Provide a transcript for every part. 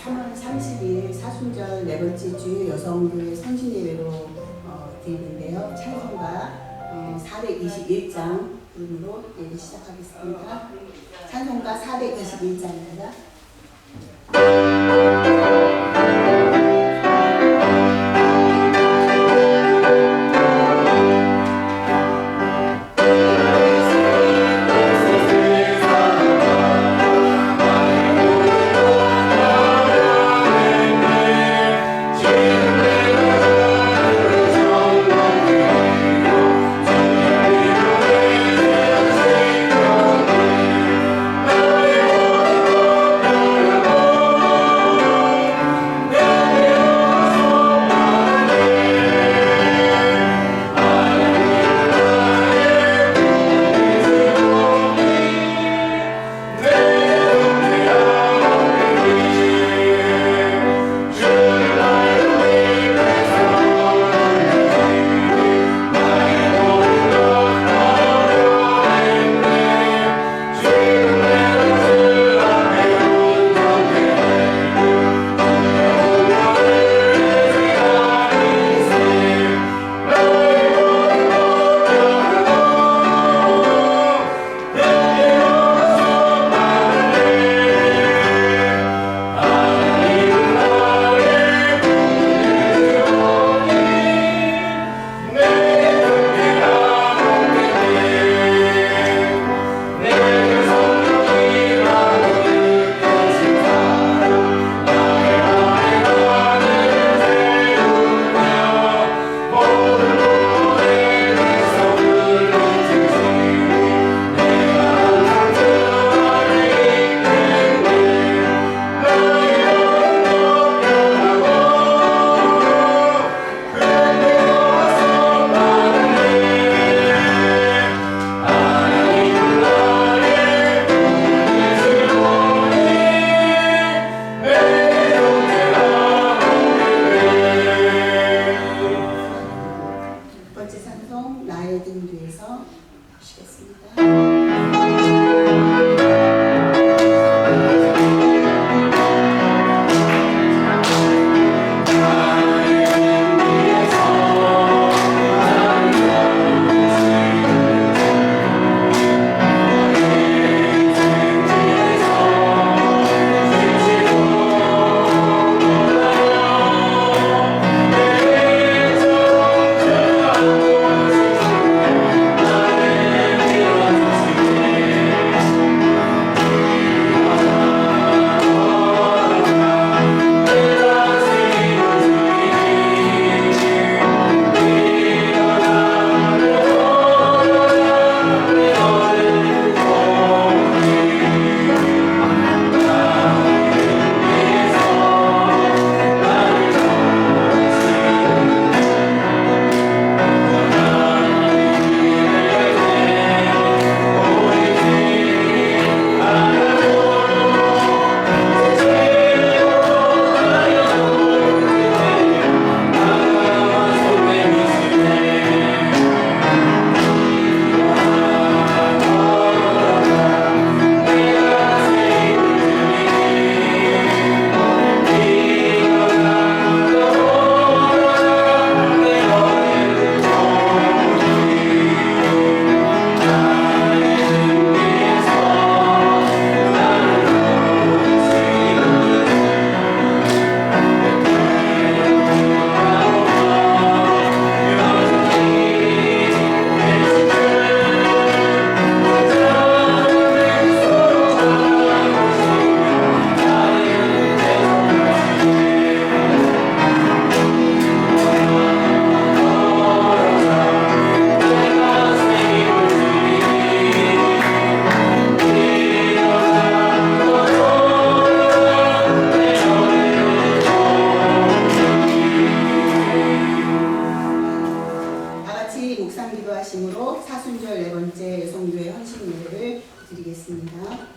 3월 30일 사순절 네 번째 주 여성교회 선진예배로 드리는데요. 찬송가 421장 부름으로 예배 시작하겠습니다. 찬송가 421장입니다. 사순절 네 번째 여성교회 헌신 예배를 드리겠습니다.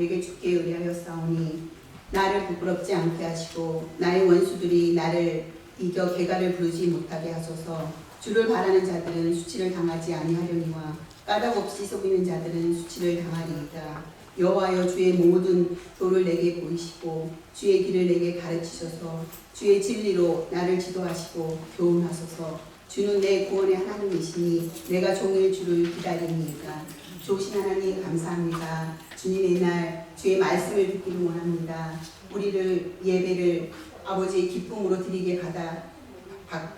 내게 죽게 의뢰하였사오니 나를 부끄럽지 않게 하시고 나의 원수들이 나를 이겨 개가를 부르지 못하게 하소서. 주를 바라는 자들은 수치를 당하지 아니하려니와 까닭 없이 속이는 자들은 수치를 당하리이다. 여호와여, 주의 모든 도를 내게 보이시고 주의 길을 내게 가르치셔서 주의 진리로 나를 지도하시고 교훈하소서. 주는 내 구원의 하나님이시니 내가 종일 주를 기다리니이다. 좋으신 하나님 감사합니다. 주님의 날 주의 말씀을 듣기를 원합니다. 우리를 예배를 아버지의 기쁨으로 드리게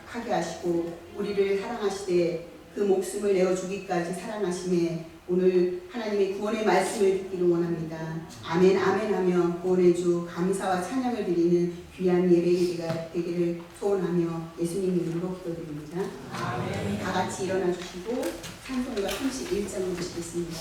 하게 하시고 우리를 사랑하시되 그 목숨을 내어주기까지 사랑하심에 오늘 하나님의 구원의 말씀을 듣기를 원합니다. 아멘 아멘 하며 구원의 주 감사와 찬양을 드리는 귀한 예배가 되기를 소원하며 예수님 이름으로 기도드립니다. 아멘. 다 같이 일어나 주시고 찬송가 31장을 보시겠습니다.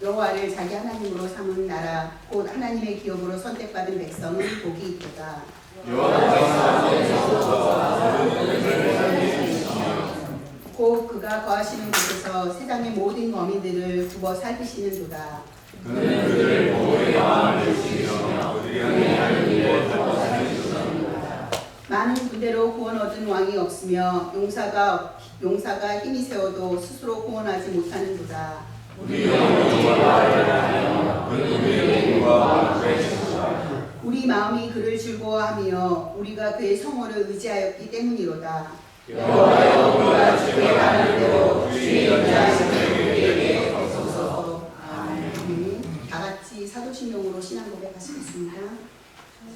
여호와를 자기 하나님으로 삼은 나라 곧 하나님의 기업으로 선택받은 백성은 복이 있도다. 곧 그가 거하시는 곳에서 세상의 모든 거민들을 굽어 살피시는도다. 그는 그들을 보호의 마음을 주시며 그들의 하나님을 굽어 살피시는도다. 많은 군대로 구원 얻은 왕이 없으며 용사가 힘이 세워도 스스로 구원하지 못하는도다. 우리 마음이 그를 즐거워하며 우리가 그의 성호를 의지하였기 때문이로다. 여호와여, 우리가 주께 바라는 대로 주의 인자하심을 우리에게 없소서. 아멘. 다 같이 사도신경으로 신앙 고백하시겠습니다.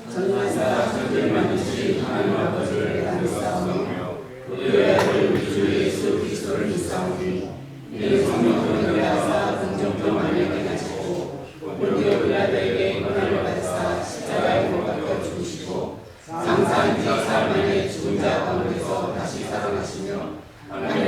전능하사 천지를 만드신 하나님 아버지를 감사하며 그의 아들 우리 주 예수 그리스도를 믿사오니 이는 성령으로 연하사 긍정도 만나게 하시고 본디오 빌라도에게 고난을 받으사 십자가에 못 박혀 죽으시고 장사한 지 사흘 만에 죽은 자 가운데서 다시 살아나시며 하나님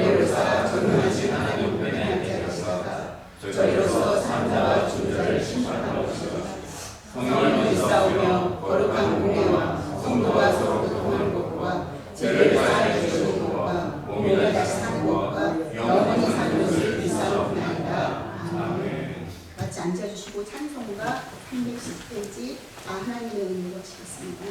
찬송가 310페이지 하나님의 은혜로 하시겠습니다.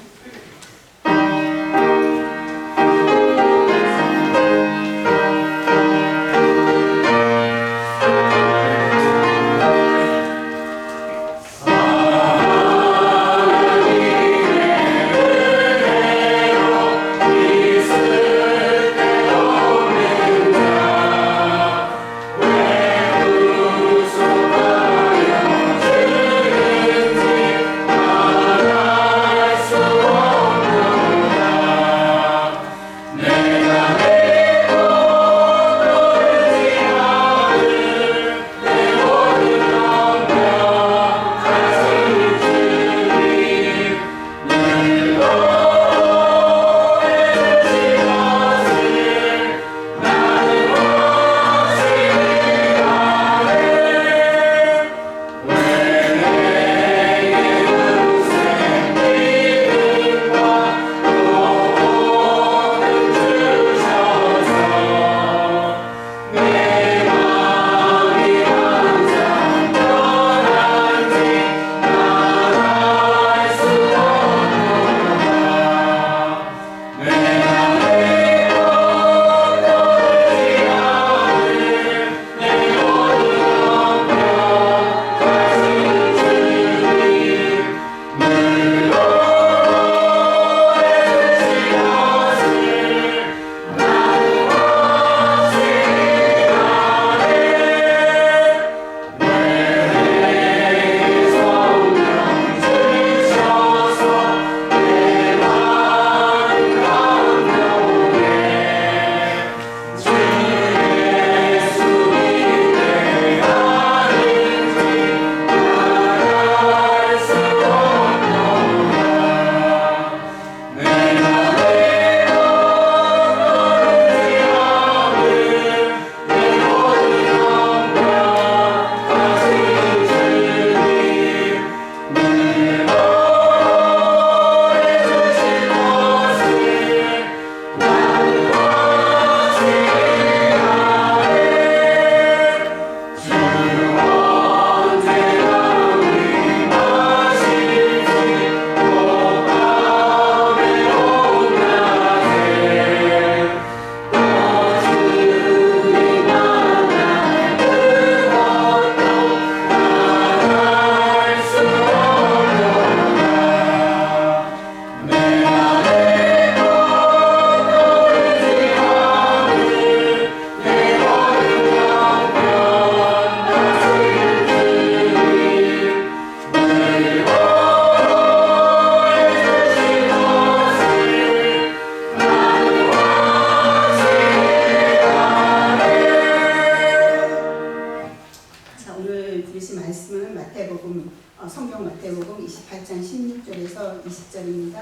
성경 마태복음 28장 16절에서 20절입니다.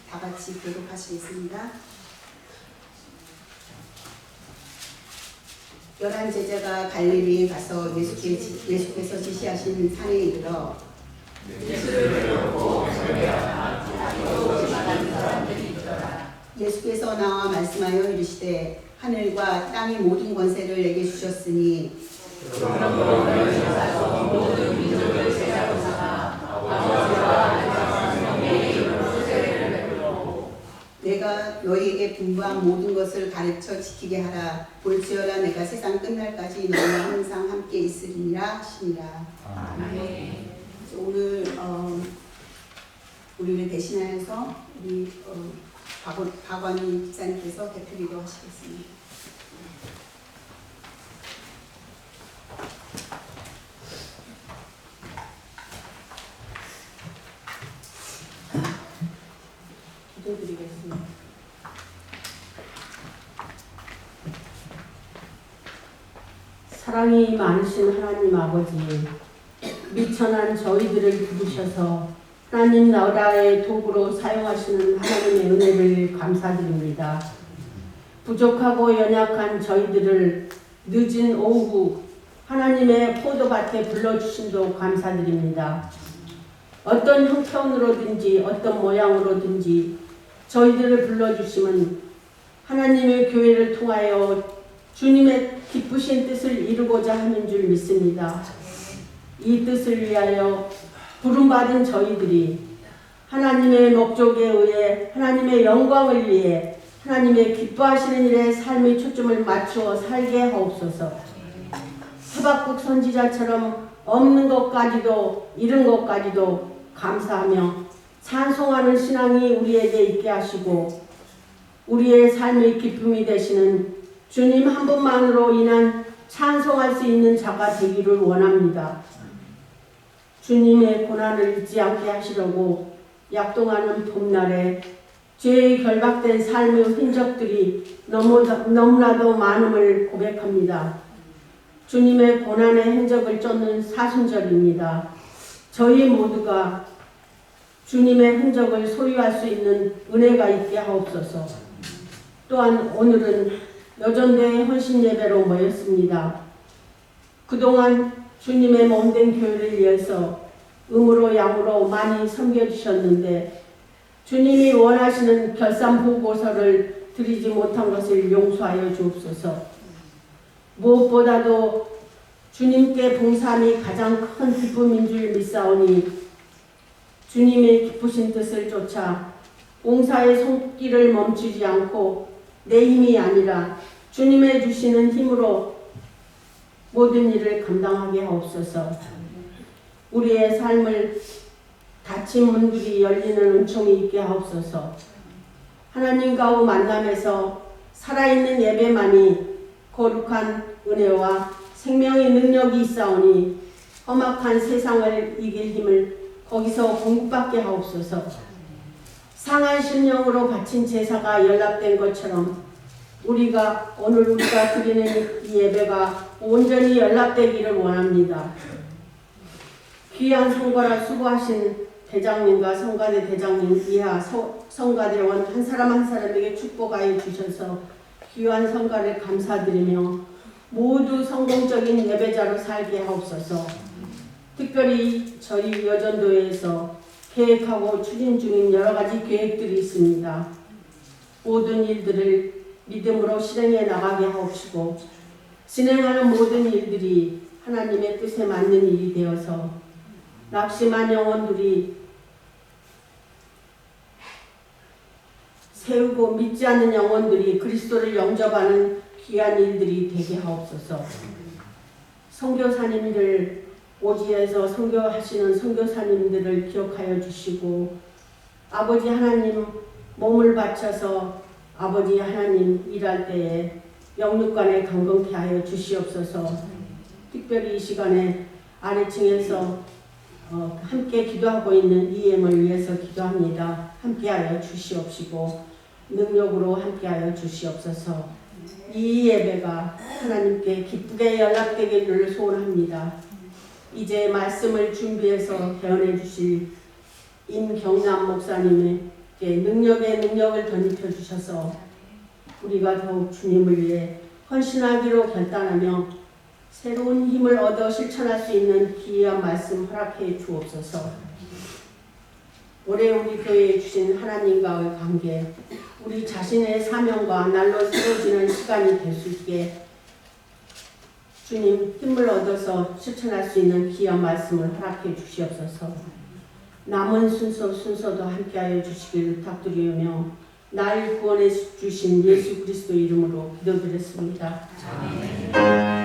다 같이 교독하시겠습니다. 11 제자가 갈릴리에 가서 예수께서 지시하신 산에 이르러 예수께서 나와 말씀하여 이르시되 하늘과 땅의 모든 권세를 내게 주셨으니 내가 너희에게 분부한 모든 것을 가르쳐 지키게 하라. 볼지어다 내가 세상 끝날까지 너희와 항상 함께 있으리라 하시니라. 아멘. 오늘 우리를 대신하여서 우리 박원희 집사님께서 대표기도 하시겠습니다. 기도드리겠습니다. 사랑이 많으신 하나님 아버지, 미천한 저희들을 부르셔서 하나님 나라의 도구로 사용하시는 하나님의 은혜를 감사드립니다. 부족하고 연약한 저희들을 늦은 오후 하나님의 포도밭에 불러주심도 감사드립니다. 어떤 형편으로든지 어떤 모양으로든지 저희들을 불러주심은 하나님의 교회를 통하여 주님의 기쁘신 뜻을 이루고자 하는 줄 믿습니다. 이 뜻을 위하여 부름받은 저희들이 하나님의 목적에 의해 하나님의 영광을 위해 하나님의 기뻐하시는 일에 삶의 초점을 맞추어 살게 하옵소서. 하박국 선지자처럼 없는 것까지도 잃은 것까지도 감사하며 찬송하는 신앙이 우리에게 있게 하시고 우리의 삶의 기쁨이 되시는 주님 한 분만으로 인한 찬송할 수 있는 자가 되기를 원합니다. 주님의 고난을 잊지 않게 하시려고 약동하는 봄날에 죄의 결박된 삶의 흔적들이 너무나도 많음을 고백합니다. 주님의 고난의 흔적을 쫓는 사순절입니다. 저희 모두가 주님의 흔적을 소유할 수 있는 은혜가 있게 하옵소서. 또한 오늘은 여전대의 헌신 예배로 모였습니다. 그동안 주님의 몸된 교회를 위해서 음으로 양으로 많이 섬겨주셨는데 주님이 원하시는 결산보고서를 드리지 못한 것을 용서하여 주옵소서. 무엇보다도 주님께 봉사함이 가장 큰 기쁨인 줄 믿사오니 주님의 기쁘신 뜻을 쫓아 봉사의 손길을 멈추지 않고 내 힘이 아니라 주님의 주시는 힘으로 모든 일을 감당하게 하옵소서. 우리의 삶을 닫힌 문들이 열리는 은총이 있게 하옵소서. 하나님과의 만남에서 살아있는 예배만이 거룩한 은혜와 생명의 능력이 있사오니 험악한 세상을 이길 힘을 거기서 공급받게 하옵소서. 상한 심령으로 바친 제사가 연락된 것처럼 오늘 우리가 드리는 이 예배가 온전히 연락되기를 원합니다. 귀한 성과를 수고하신 대장님과 성가대 대장님 이하 성가대원 한 사람 한 사람에게 축복하여 주셔서 귀한 성과를 감사드리며 모두 성공적인 예배자로 살게 하옵소서. 특별히 저희 여전도에서 계획하고 추진 중인 여러 가지 계획들이 있습니다. 모든 일들을 믿음으로 실행해 나가게 하옵시고 진행하는 모든 일들이 하나님의 뜻에 맞는 일이 되어서 낙심한 영혼들이 세우고 믿지 않는 영혼들이 그리스도를 영접하는 귀한 일들이 되게 하옵소서. 선교사님들 오지에서 선교하시는 선교사님들을 기억하여 주시고 아버지 하나님 몸을 바쳐서 아버지 하나님 일할 때에 영육간에 강건케 하여 주시옵소서. 특별히 이 시간에 아래층에서 함께 기도하고 있는 EM을 위해서 기도합니다. 함께하여 주시옵시고 능력으로 함께하여 주시옵소서. 이 예배가 하나님께 기쁘게 연락되기를 소원합니다. 이제 말씀을 준비해서 개헌해 주실 임경남 목사님에게 능력의 능력을 덧입혀 주셔서 우리가 더욱 주님을 위해 헌신하기로 결단하며 새로운 힘을 얻어 실천할 수 있는 기이한 말씀 허락해 주옵소서. 올해 우리 교회에 주신 하나님과의 관계, 우리 자신의 사명과 날로 세워지는 시간이 될 수 있게 주님 힘을 얻어서 실천할 수 있는 귀한 말씀을 허락해 주시옵소서. 남은 순서도 함께하여 주시길 부탁드리며 날 구원해 주신 예수 그리스도 이름으로 기도드렸습니다. 아멘.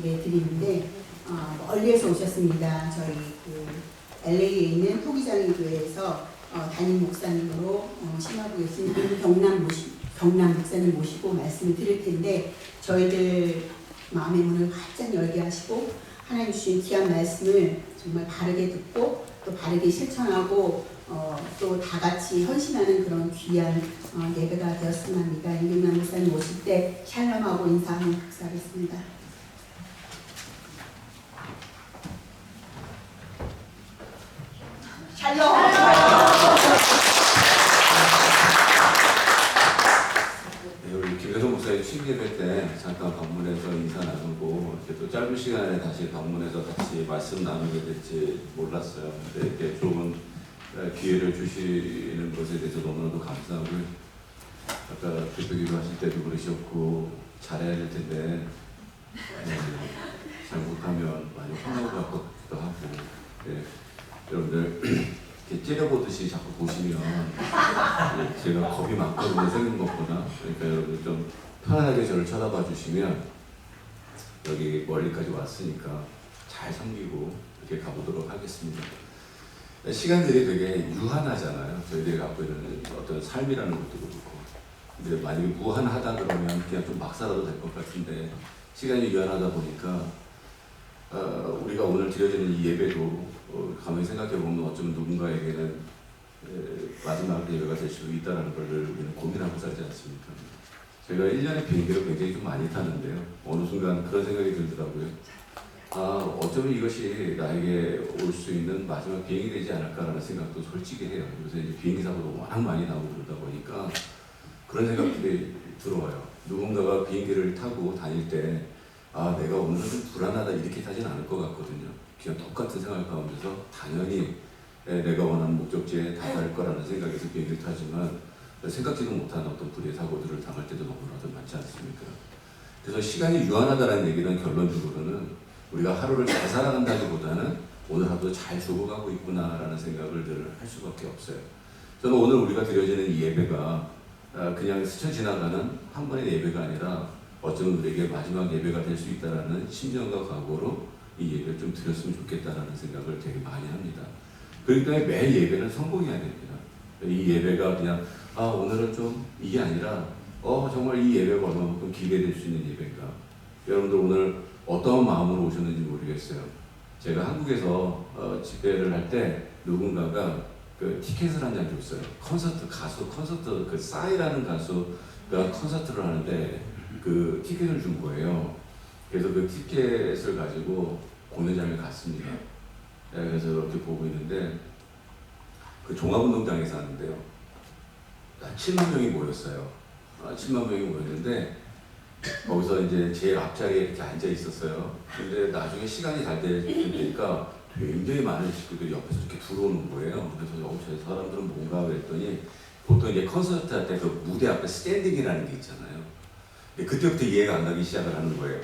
말씀을 드리는데 멀리에서 오셨습니다. 저희 그 LA에 있는 토기장인 교회에서 담임 목사님으로 심하고 계신 경남 목사님 모시고 말씀을 드릴 텐데 저희들 마음의 문을 활짝 열게 하시고 하나님 주신 귀한 말씀을 정말 바르게 듣고 또 바르게 실천하고 또 다 같이 헌신하는 그런 귀한 예배가 되었으면 합니다. 임경남 목사님 오실 때 샬롬하고 인사하는 복사하겠습니다. 샬롬! 네, 우리 김혜성 목사님 신예배 때 잠깐 방문해서 인사 나누고 이렇게 또 짧은 시간에 다시 방문해서 같이 말씀 나누게 될지 몰랐어요. 근데 이렇게 좋은 기회를 주시는 것에 대해서 너무나도 감사하고요. 아까 대표기도 하실 때도 그러셨고 잘해야 될 텐데 잘못하면 많이 혼나고 갈 것 같기도 하고 네, 여러분들 이렇게 째려보듯이 자꾸 보시면 제가 겁이 많거든요. 생긴 것보다. 그러니까 여러분들 좀 편안하게 저를 쳐다봐 주시면 여기 멀리까지 왔으니까 잘 섬기고 이렇게 가보도록 하겠습니다. 시간들이 되게 유한하잖아요. 저희들이 갖고 있는 어떤 삶이라는 것도 그렇고. 근데 만약에 무한하다 그러면 그냥 좀 막 살아도 될 것 같은데 시간이 유한하다 보니까 우리가 오늘 드려지는 이 예배도 가만히 생각해보면 어쩌면 누군가에게는 마지막 예배가 될 수도 있다는 걸 우리는 고민하고 살지 않습니까? 제가 1년에 비행기를 굉장히 좀 많이 타는데요. 어느 순간 그런 생각이 들더라고요. 어쩌면 이것이 나에게 올 수 있는 마지막 비행이 되지 않을까라는 생각도 솔직히 해요. 요새 이제 비행기 사고도 워낙 많이 나오고 그러다 보니까 그런 생각들이 들어와요. 누군가가 비행기를 타고 다닐 때 내가 오늘은 좀 불안하다 이렇게 타진 않을 것 같거든요. 그냥 똑같은 생활 가운데서 당연히 내가 원하는 목적지에 다갈 거라는 생각에서 비행기를 타지만 생각지도 못한 어떤 불의 사고들을 당할 때도 너무나도 많지 않습니까? 그래서 시간이 유한하다는 얘기는 결론적으로는 우리가 하루를 잘 살아간다기보다는 오늘 하루도 잘 죽어가고 있구나라는 생각을 늘 할 수밖에 없어요. 저는 오늘 우리가 드려지는 이 예배가 그냥 스쳐 지나가는 한 번의 예배가 아니라 어쩌면 우리에게 마지막 예배가 될 수 있다는 심정과 각오로 이 예배를 좀 드렸으면 좋겠다라는 생각을 되게 많이 합니다. 그렇기 때문에 매일 예배는 성공해야 됩니다. 이 예배가 그냥 오늘은 좀 이게 아니라 정말 이 예배가 얼마만큼 기대될 수 있는 예배인가. 여러분들 오늘 어떤 마음으로 오셨는지 모르겠어요. 제가 한국에서 집회를 할 때 누군가가 그 티켓을 한 장 줬어요. 콘서트 그 싸이라는 가수가 콘서트를 하는데 그 티켓을 준 거예요. 그래서 그 티켓을 가지고 공연장에 갔습니다. 그래서 이렇게 보고 있는데 그 종합운동장에서 하는데요. 7만 명이 모였어요. 7만 명이 모였는데 거기서 이제 제일 앞자리에 이렇게 앉아 있었어요. 근데 나중에 시간이 잘 되니까 굉장히 많은 식구들이 옆에서 이렇게 들어오는 거예요. 그래서 저 사람들은 뭔가 그랬더니 보통 이제 콘서트 할 때 그 무대 앞에 스탠딩이라는 게 있잖아요. 그때부터 이해가 안 가기 시작을 하는 거예요.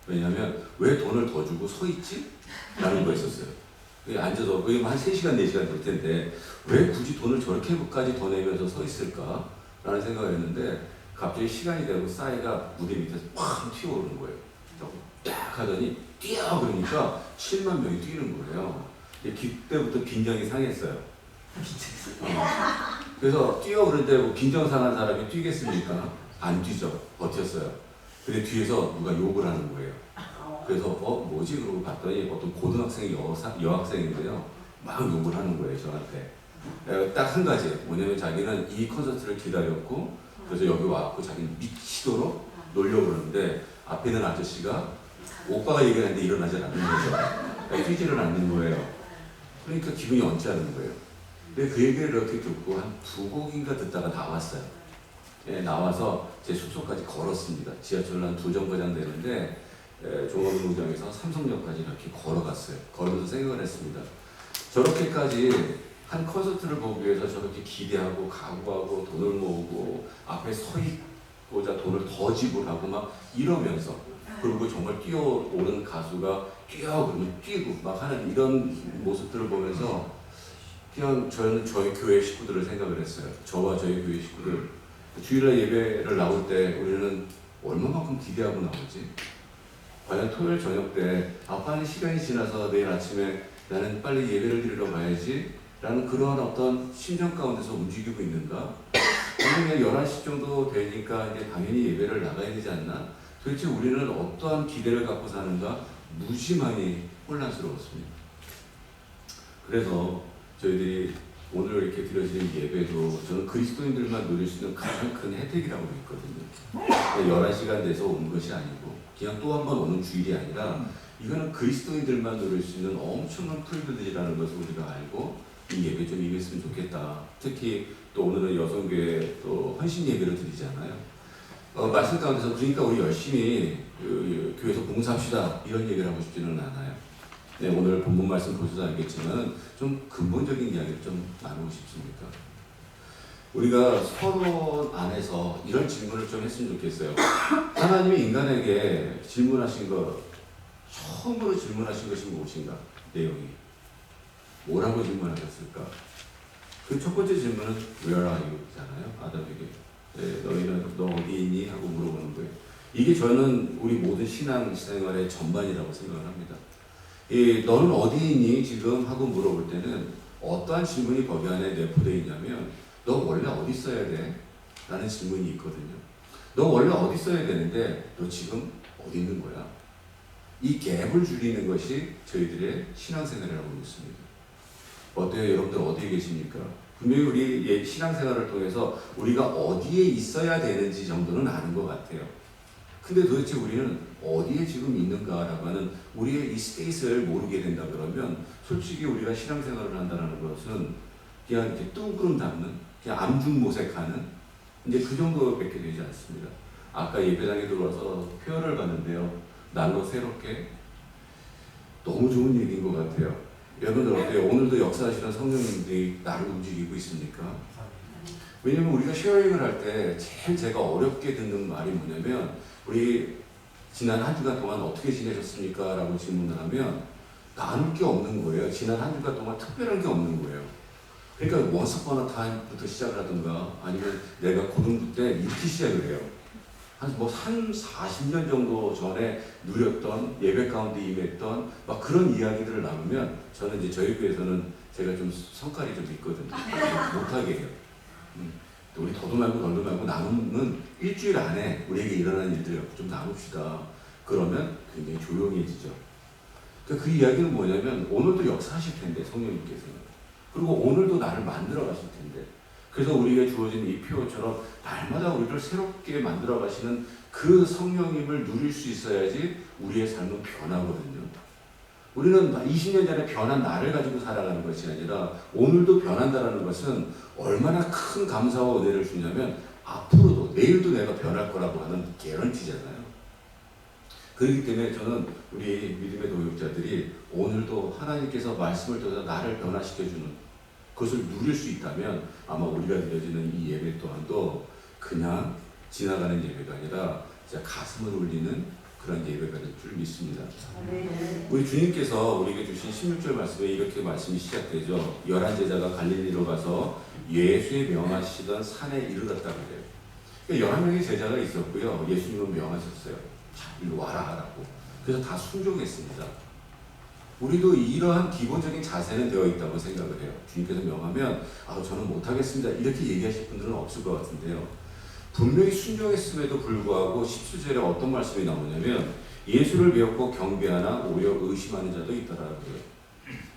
왜냐하면 왜 돈을 더 주고 서 있지? 라는 거였었어요. 앉아서 거의 한 3시간, 4시간 될 텐데 왜 굳이 돈을 저렇게까지 더 내면서 서 있을까? 라는 생각을 했는데 갑자기 시간이 되고 싸이가 무대 밑에서 팍 튀어오르는 거예요. 딱 하더니 뛰어! 그러니까 7만 명이 뛰는 거예요. 그때부터 빈정이 상했어요. 그래서 뛰어 그러는데 뭐 빈정 상한 사람이 뛰겠습니까? 안 뛰죠. 버텼어요. 근데 뒤에서 누가 욕을 하는 거예요. 그래서 뭐지? 그러고 봤더니 어떤 고등학생 여학생인데요. 막 욕을 하는 거예요, 저한테. 딱 한 가지. 뭐냐면 자기는 이 콘서트를 기다렸고 그래서 여기 와갖고 자기는 미치도록 놀려고 그러는데 앞에 있는 아저씨가 오빠가 얘기하는데 일어나지 않는 거죠. 뛰지를 않는 거예요. 그러니까 기분이 언짢은 거예요. 근데 그 얘기를 이렇게 듣고 한 2곡인가 듣다가 나왔어요. 나와서 제 숙소까지 걸었습니다. 지하철로 한 2정거장 되는데 종합운동장에서 삼성역까지 이렇게 걸어갔어요. 걸으면서 생각을 했습니다. 저렇게까지 한 콘서트를 보기 위해서 저렇게 기대하고 각오하고 돈을 모으고 앞에 서 있고자 돈을 더 지불하고 막 이러면서 그리고 정말 뛰어오는 가수가 뛰어 그러면 뛰고 막 하는 이런 모습들을 보면서 그냥 저는 저희 교회 식구들을 생각을 했어요. 저와 저희 교회 식구들 주일날 예배를 나올 때 우리는 얼마만큼 기대하고 나오지? 과연 토요일 저녁 때 빨리 시간이 지나서 내일 아침에 나는 빨리 예배를 드리러 가야지 라는 그러한 어떤 심정 가운데서 움직이고 있는가? 아니면 11시 정도 되니까 이제 당연히 예배를 나가야 되지 않나? 도대체 우리는 어떠한 기대를 갖고 사는가? 무심하니 혼란스러웠습니다. 그래서 저희들이 오늘 이렇게 드려지는 예배도 저는 그리스도인들만 누릴 수 있는 가장 큰 혜택이라고 믿거든요. 11시간 돼서 온 것이 아니고 그냥 또 한 번 오는 주일이 아니라 이거는 그리스도인들만 누릴 수 있는 엄청난 프리빌리지라는 것을 우리가 알고 이 예배 좀 임했으면 좋겠다. 특히 또 오늘은 여성교회 또 헌신 예배를 드리잖아요. 말씀 가운데서 그러니까 우리 열심히 교회에서 봉사합시다 이런 얘기를 하고 싶지는 않아요. 네, 오늘 본문 말씀 보셔서 알겠지만 좀 근본적인 이야기를 좀 나누고 싶습니다. 우리가 서로 안에서 이런 질문을 좀 했으면 좋겠어요. 하나님이 인간에게 질문하신 것, 처음으로 질문하신 것이 무엇인가? 내용이. 뭐라고 질문하셨을까? 그 첫 번째 질문은 Where are you? 잖아요. 아담에게. 네, 너희는 너 어디 있니? 하고 물어보는 거예요. 이게 저는 우리 모든 신앙생활의 전반이라고 생각을 합니다. 너는 어디 있니? 지금 하고 물어볼 때는 어떠한 질문이 거기 안에 내포되어 있냐면 너 원래 어디 있어야 돼? 라는 질문이 있거든요. 너 원래 어디 있어야 되는데 너 지금 어디 있는 거야? 이 갭을 줄이는 것이 저희들의 신앙생활이라고 믿습니다. 어때요? 여러분들 어디에 계십니까? 분명히 우리 신앙생활을 통해서 우리가 어디에 있어야 되는지 정도는 아는 것 같아요. 근데 도대체 우리는 어디에 지금 있는가라고 하는 우리의 이 스페이스를 모르게 된다 그러면 솔직히 우리가 신앙생활을 한다는 것은 그냥 이렇게 뚱그름 담는, 그냥 암중모색하는 이제 그 정도밖에 되지 않습니다. 아까 예배당에 들어와서 표현을 봤는데요. 날로 새롭게 너무 좋은 얘기인 것 같아요. 여러분들 어때요? 오늘도 역사하시는 성령님들이 나를 움직이고 있습니까? 왜냐면 우리가 쉐어링을 할 때 제일 제가 어렵게 듣는 말이 뭐냐면 우리 지난 한 주간 동안 어떻게 지내셨습니까? 라고 질문을 하면 나눌 게 없는 거예요. 지난 한 주간 동안 특별한 게 없는 거예요. 그러니까 once upon a time부터 시작을 하든가 아니면 내가 고등부 때 이렇게 시작을 해요. 한 40년 정도 전에 누렸던 예배 가운데 임했던 막 그런 이야기들을 나누면 저는 이제 저희 교회에서는 제가 좀 성깔이 좀 있거든요. 못하게 해요. 우리 더도 말고 덜도 말고 나누는 일주일 안에 우리에게 일어난 일들을 좀 나눕시다. 그러면 굉장히 조용해지죠. 그러니까 그 이야기는 뭐냐면 오늘도 역사하실 텐데 성령님께서는. 그리고 오늘도 나를 만들어 가실 텐데. 그래서 우리에게 주어진 이 표처럼 날마다 우리를 새롭게 만들어 가시는 그 성령님을 누릴 수 있어야지 우리의 삶은 변하거든요. 우리는 20년 전에 변한 나를 가지고 살아가는 것이 아니라 오늘도 변한다는 것은 얼마나 큰 감사와 은혜를 주냐면 앞으로도 내일도 내가 변할 거라고 하는 개런티잖아요. 그렇기 때문에 저는 우리 믿음의 동역자들이 오늘도 하나님께서 말씀을 통해서 나를 변화시켜주는 그것을 누릴 수 있다면 아마 우리가 드려지는 이 예배 또한도 그냥 지나가는 예배가 아니라 진짜 가슴을 울리는 그런 예배가 될 줄 믿습니다. 우리 주님께서 우리에게 주신 16절 말씀에 이렇게 말씀이 시작되죠. 11제자가 갈릴리로 가서 예수의 명하시던 산에 이르렀다고 해요. 그러니까 11명의 제자가 있었고요. 예수님은 명하셨어요. 자, 이리 와라 하라고. 그래서 다 순종했습니다. 우리도 이러한 기본적인 자세는 되어 있다고 생각을 해요. 주님께서 명하면 저는 못하겠습니다. 이렇게 얘기하실 분들은 없을 것 같은데요. 분명히 순종했음에도 불구하고 17절에 어떤 말씀이 나오냐면 예수를 배웠고 경배하나 오히려 의심하는 자도 있더라고요.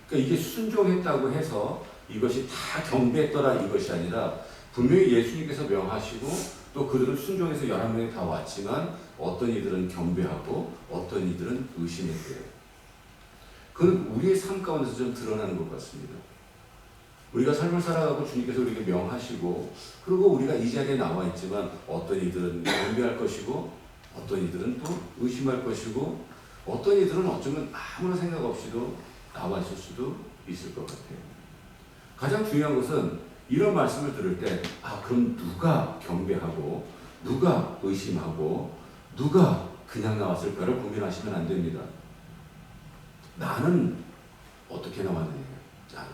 그러니까 이게 순종했다고 해서 이것이 다 경배했더라 이것이 아니라 분명히 예수님께서 명하시고 또 그들은 순종해서 11명이 다 왔지만 어떤 이들은 경배하고 어떤 이들은 의심했대요. 그건 우리의 삶 가운데서 좀 드러나는 것 같습니다. 우리가 삶을 살아가고 주님께서 우리에게 명하시고 그리고 우리가 이 자리에 나와 있지만 어떤 이들은 경배할 것이고 어떤 이들은 또 의심할 것이고 어떤 이들은 어쩌면 아무런 생각 없이도 나와 있을 수도 있을 것 같아요. 가장 중요한 것은 이런 말씀을 들을 때 그럼 누가 경배하고 누가 의심하고 누가 그냥 나왔을까를 고민하시면 안 됩니다. 나는 어떻게 나왔느냐? 나는.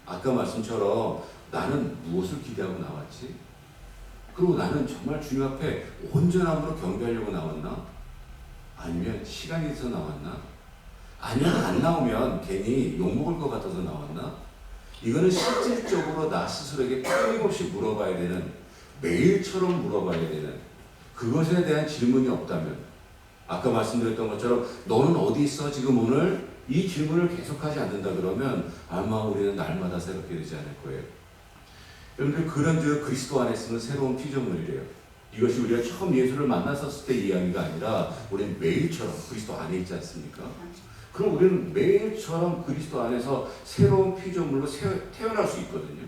아까 말씀처럼 나는 무엇을 기대하고 나왔지? 그리고 나는 정말 주님 앞에 온전함으로 경배하려고 나왔나? 아니면 시간이 있어서 나왔나? 아니면 안 나오면 괜히 욕먹을 것 같아서 나왔나? 이거는 실질적으로 나 스스로에게 끊임없이 물어봐야 되는, 매일처럼 물어봐야 되는, 그것에 대한 질문이 없다면, 아까 말씀드렸던 것처럼 너는 어디 있어 지금 오늘? 이 질문을 계속하지 않는다 그러면 아마 우리는 날마다 새롭게 되지 않을 거예요. 여러분들, 그런 그리스도 안에 있으면 새로운 피조물이래요. 이것이 우리가 처음 예수를 만났었을 때 이야기가 아니라 우리는 매일처럼 그리스도 안에 있지 않습니까? 그럼 우리는 매일처럼 그리스도 안에서 새로운 피조물로 태어날 수 있거든요.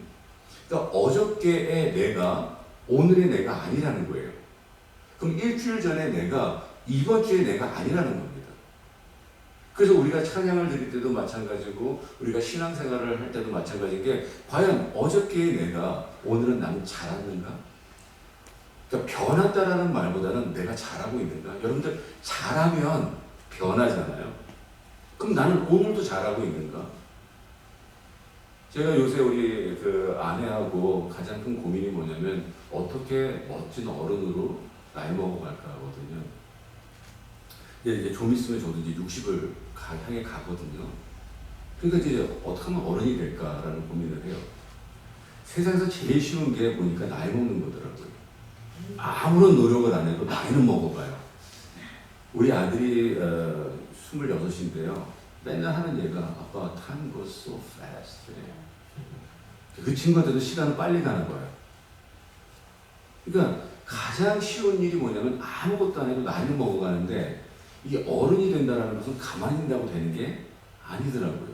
그러니까 어저께의 내가 오늘의 내가 아니라는 거예요. 그럼 일주일 전에 내가 이번 주에 내가 아니라는 겁니다. 그래서 우리가 찬양을 드릴 때도 마찬가지고 우리가 신앙생활을 할 때도 마찬가지인 게, 과연 어저께의 내가 오늘은 나는 잘하는가? 그러니까 변했다라는 말보다는 내가 잘하고 있는가? 여러분들, 잘하면 변하잖아요. 그럼 나는 오늘도 잘하고 있는가? 제가 요새 우리 그 아내하고 가장 큰 고민이 뭐냐면 어떻게 멋진 어른으로 나이 먹어갈까 하거든요. 이제 좀 있으면 저도 이제 60을 향해 가거든요. 그러니까 이제 어떻게 하면 어른이 될까라는 고민을 해요. 세상에서 제일 쉬운 게 보니까 나이 먹는 거더라고요. 아무런 노력을 안 해도 나이는 먹어가요. 우리 아들이 26인데요. 맨날 하는 얘기가 아빠 time goes so fast. 그 친구한테도 시간은 빨리 가는 거예요. 그러니까 가장 쉬운 일이 뭐냐면 아무것도 안 해도 나이를 먹어가는데, 이게 어른이 된다는 것은 가만히 있다고 되는 게 아니더라고요.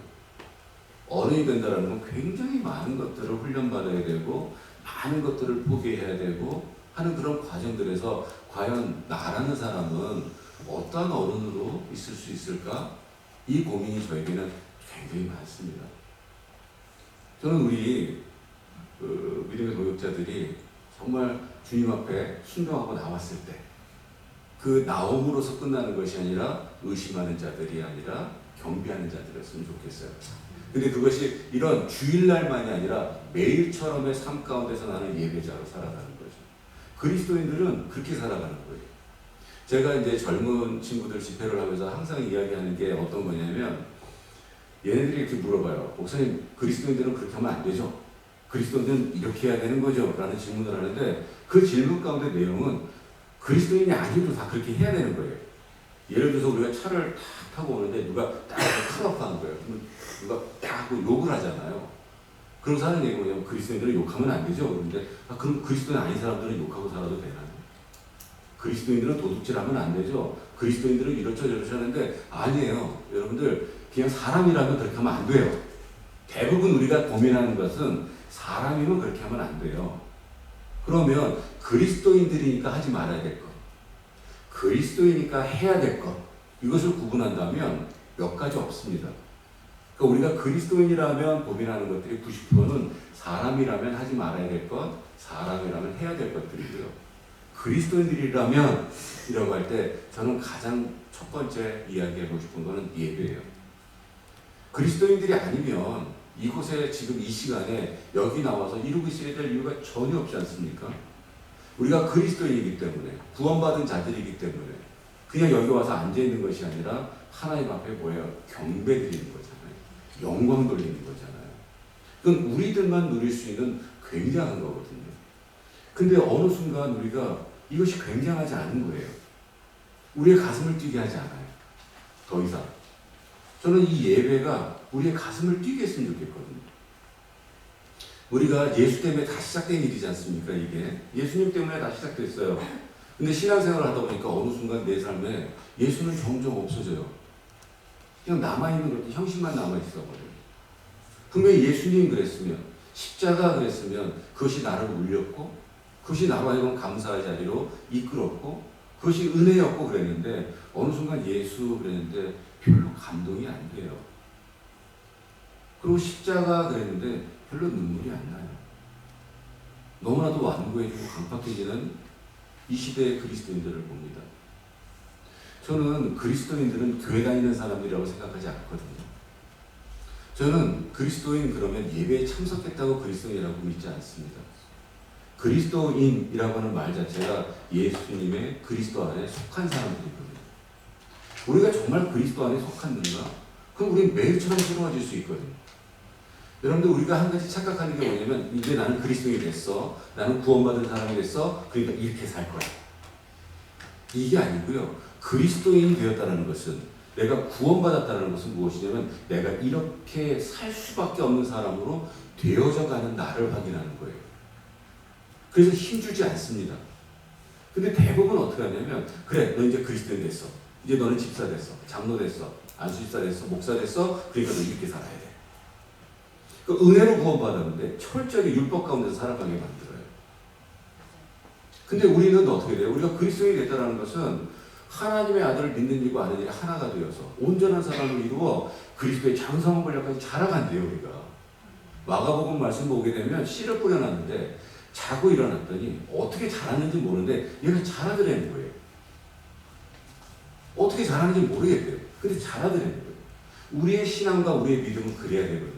어른이 된다는 건 굉장히 많은 것들을 훈련받아야 되고 많은 것들을 포기해야 되고 하는 그런 과정들에서 과연 나라는 사람은 어떠한 어른으로 있을 수 있을까? 이 고민이 저에게는 굉장히 많습니다. 저는 우리 믿음의 동역자들이 정말 주님 앞에 순종하고 나왔을 때 그 나옴으로서 끝나는 것이 아니라 의심하는 자들이 아니라 경배하는 자들이었으면 좋겠어요. 근데 그것이 이런 주일날만이 아니라 매일처럼의 삶 가운데서 나는 예배자로 살아가는 거죠. 그리스도인들은 그렇게 살아가는 거예요. 제가 이제 젊은 친구들 집회를 하면서 항상 이야기하는 게 어떤 거냐면, 얘네들이 이렇게 물어봐요. 목사님, 그리스도인들은 그렇게 하면 안 되죠? 그리스도인들은 이렇게 해야 되는 거죠? 라는 질문을 하는데, 그 질문 가운데 내용은 그리스도인이 아니어도 다 그렇게 해야 되는 거예요. 예를 들어서 우리가 차를 탁 타고 오는데 누가 딱 컷오프하는 거예요. 누가 딱 하고 욕을 하잖아요. 그러면서 하는 얘기가 뭐냐면, 그리스도인들은 욕하면 안 되죠? 그런데 그럼 그리스도인 아닌 사람들은 욕하고 살아도 되나요? 그리스도인들은 도둑질하면 안 되죠? 그리스도인들은 이렇죠 저렇죠 하는데, 아니에요. 여러분들, 그냥 사람이라면 그렇게 하면 안 돼요. 대부분 우리가 고민하는 것은 사람이면 그렇게 하면 안 돼요. 그러면 그리스도인들이니까 하지 말아야 될 것, 그리스도이니까 해야 될 것, 이것을 구분한다면 몇 가지 없습니다. 그러니까 우리가 그리스도인이라면 고민하는 것들이 90%는 사람이라면 하지 말아야 될 것, 사람이라면 해야 될 것들이고요. 그리스도인들이라면 이라고 할 때 저는 가장 첫 번째 이야기하고 싶은 것은 예배예요. 그리스도인들이 아니면 이곳에 지금 이 시간에 여기 나와서 이루고 있어야 될 이유가 전혀 없지 않습니까? 우리가 그리스도인이기 때문에, 구원받은 자들이기 때문에 그냥 여기 와서 앉아있는 것이 아니라 하나님 앞에 뭐예요? 경배 드리는 거잖아요. 영광 돌리는 거잖아요. 그건 우리들만 누릴 수 있는 굉장한 거거든요. 근데 어느 순간 우리가 이것이 굉장하지 않은 거예요. 우리의 가슴을 뛰게 하지 않아요. 더 이상. 저는 이 예배가 우리의 가슴을 뛰게 했으면 좋겠거든요. 우리가 예수 때문에 다 시작된 일이지 않습니까? 이게 예수님 때문에 다 시작됐어요. 근데 신앙생활을 하다 보니까 어느 순간 내 삶에 예수는 점점 없어져요. 그냥 남아있는 것도 형식만 남아있어버려요. 분명히 예수님 그랬으면, 십자가 그랬으면 그것이 나를 울렸고, 그것이 나로 하여금 감사의 자리로 이끌었고, 그것이 은혜였고 그랬는데, 어느 순간 예수 그랬는데 별로 감동이 안 돼요. 그리고 십자가 그랬는데 별로 눈물이 안 나요. 너무나도 완고해지고 강팍해지는 이 시대의 그리스도인들을 봅니다. 저는 그리스도인들은 교회 다니는 사람들이라고 생각하지 않거든요. 저는 그리스도인 그러면 예배에 참석했다고 그리스도인이라고 믿지 않습니다. 그리스도인이라고 하는 말 자체가 예수님의 그리스도 안에 속한 사람들이거든요. 우리가 정말 그리스도 안에 속했는가? 그럼 우리는 매일처럼 새로워질 수 있거든요. 여러분들 우리가 한 가지 착각하는 게 뭐냐면 이제 나는 그리스도인이 됐어. 나는 구원받은 사람이 됐어. 그러니까 이렇게 살 거야. 이게 아니고요. 그리스도인이 되었다는 것은 내가 구원받았다는 것은 무엇이냐면 내가 이렇게 살 수밖에 없는 사람으로 되어져 가는 나를 확인하는 거예요. 그래서 힘주지 않습니다. 근데 대부분 어떻게 하냐면 그래 너 이제 그리스도인 됐어. 이제 너는 집사 됐어. 장로 됐어. 안수집사 됐어. 목사 됐어. 그러니까 너 이렇게 살아야 돼. 그 은혜로 구원받았는데 철저하게 율법 가운데서 살아가게 만들어요. 근데 우리는 어떻게 돼요? 우리가 그리스도인이 됐다는 것은 하나님의 아들을 믿는 일과 아는 일이 하나가 되어서 온전한 사람을 이루어 그리스도의 장성한 권력까지 자라간대요. 우리가 마가복음 말씀 보게 되면 씨를 뿌려놨는데 자고 일어났더니 어떻게 자랐는지 모르는데 얘가 자라더라는 거예요. 어떻게 자라는지 모르겠대요. 근데 자라더라는 거예요. 우리의 신앙과 우리의 믿음은 그래야 되거든요.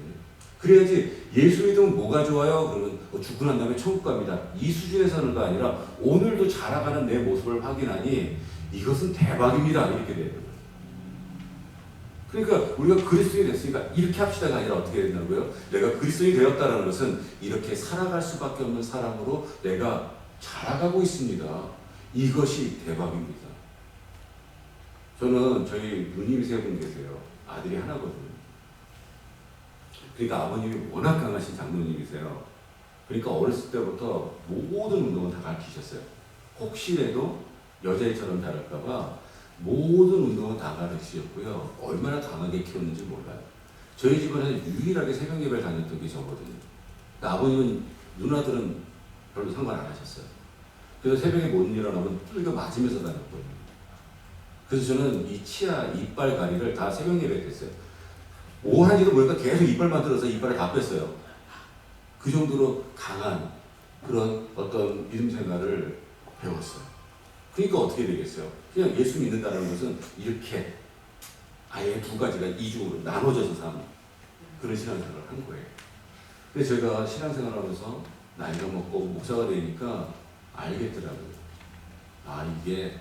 그래야지 예수 믿으면 뭐가 좋아요? 그러면 죽고 난 다음에 천국 갑니다. 이 수준에서는가 아니라 오늘도 자라가는 내 모습을 확인하니 이것은 대박입니다. 이렇게 돼야 돼요. 그러니까 우리가 그리스도인이 됐으니까 이렇게 합시다가 아니라 어떻게 된다고요? 내가 그리스도인이 되었다는 것은 이렇게 살아갈 수밖에 없는 사람으로 내가 자라가고 있습니다. 이것이 대박입니다. 저는 저희 누님이 세 분 계세요. 아들이 하나거든요. 그러니까 아버님이 워낙 강하신 장로님이세요. 그러니까 어렸을 때부터 모든 운동은 다 가르치셨어요. 혹시라도 여자애처럼 자랄까봐 모든 운동은 다 가르치셨고요. 얼마나 강하게 키웠는지 몰라요. 저희 집안에서 유일하게 새벽 예배를 다녔던 게 저거든요. 그러니까 아버님은 누나들은 별로 상관 안 하셨어요. 그래서 새벽에 못 일어나면 뚫겨 맞으면서 다녔거든요. 그래서 저는 이 치아, 이빨 가리를 다 새벽 예배 때 했어요. 뭐 하는지도 모르니까 계속 이빨만 들어서 이빨을 다 뺐어요. 그 정도로 강한 그런 어떤 믿음 생활을 배웠어요. 그러니까 어떻게 되겠어요? 그냥 예수 믿는다는 것은 이렇게 아예 두 가지가 이중으로 나눠져서 사는 그런 신앙생활을 한 거예요. 근데 제가 신앙생활을 하면서 나이가 먹고 목사가 되니까 알겠더라고요. 아, 이게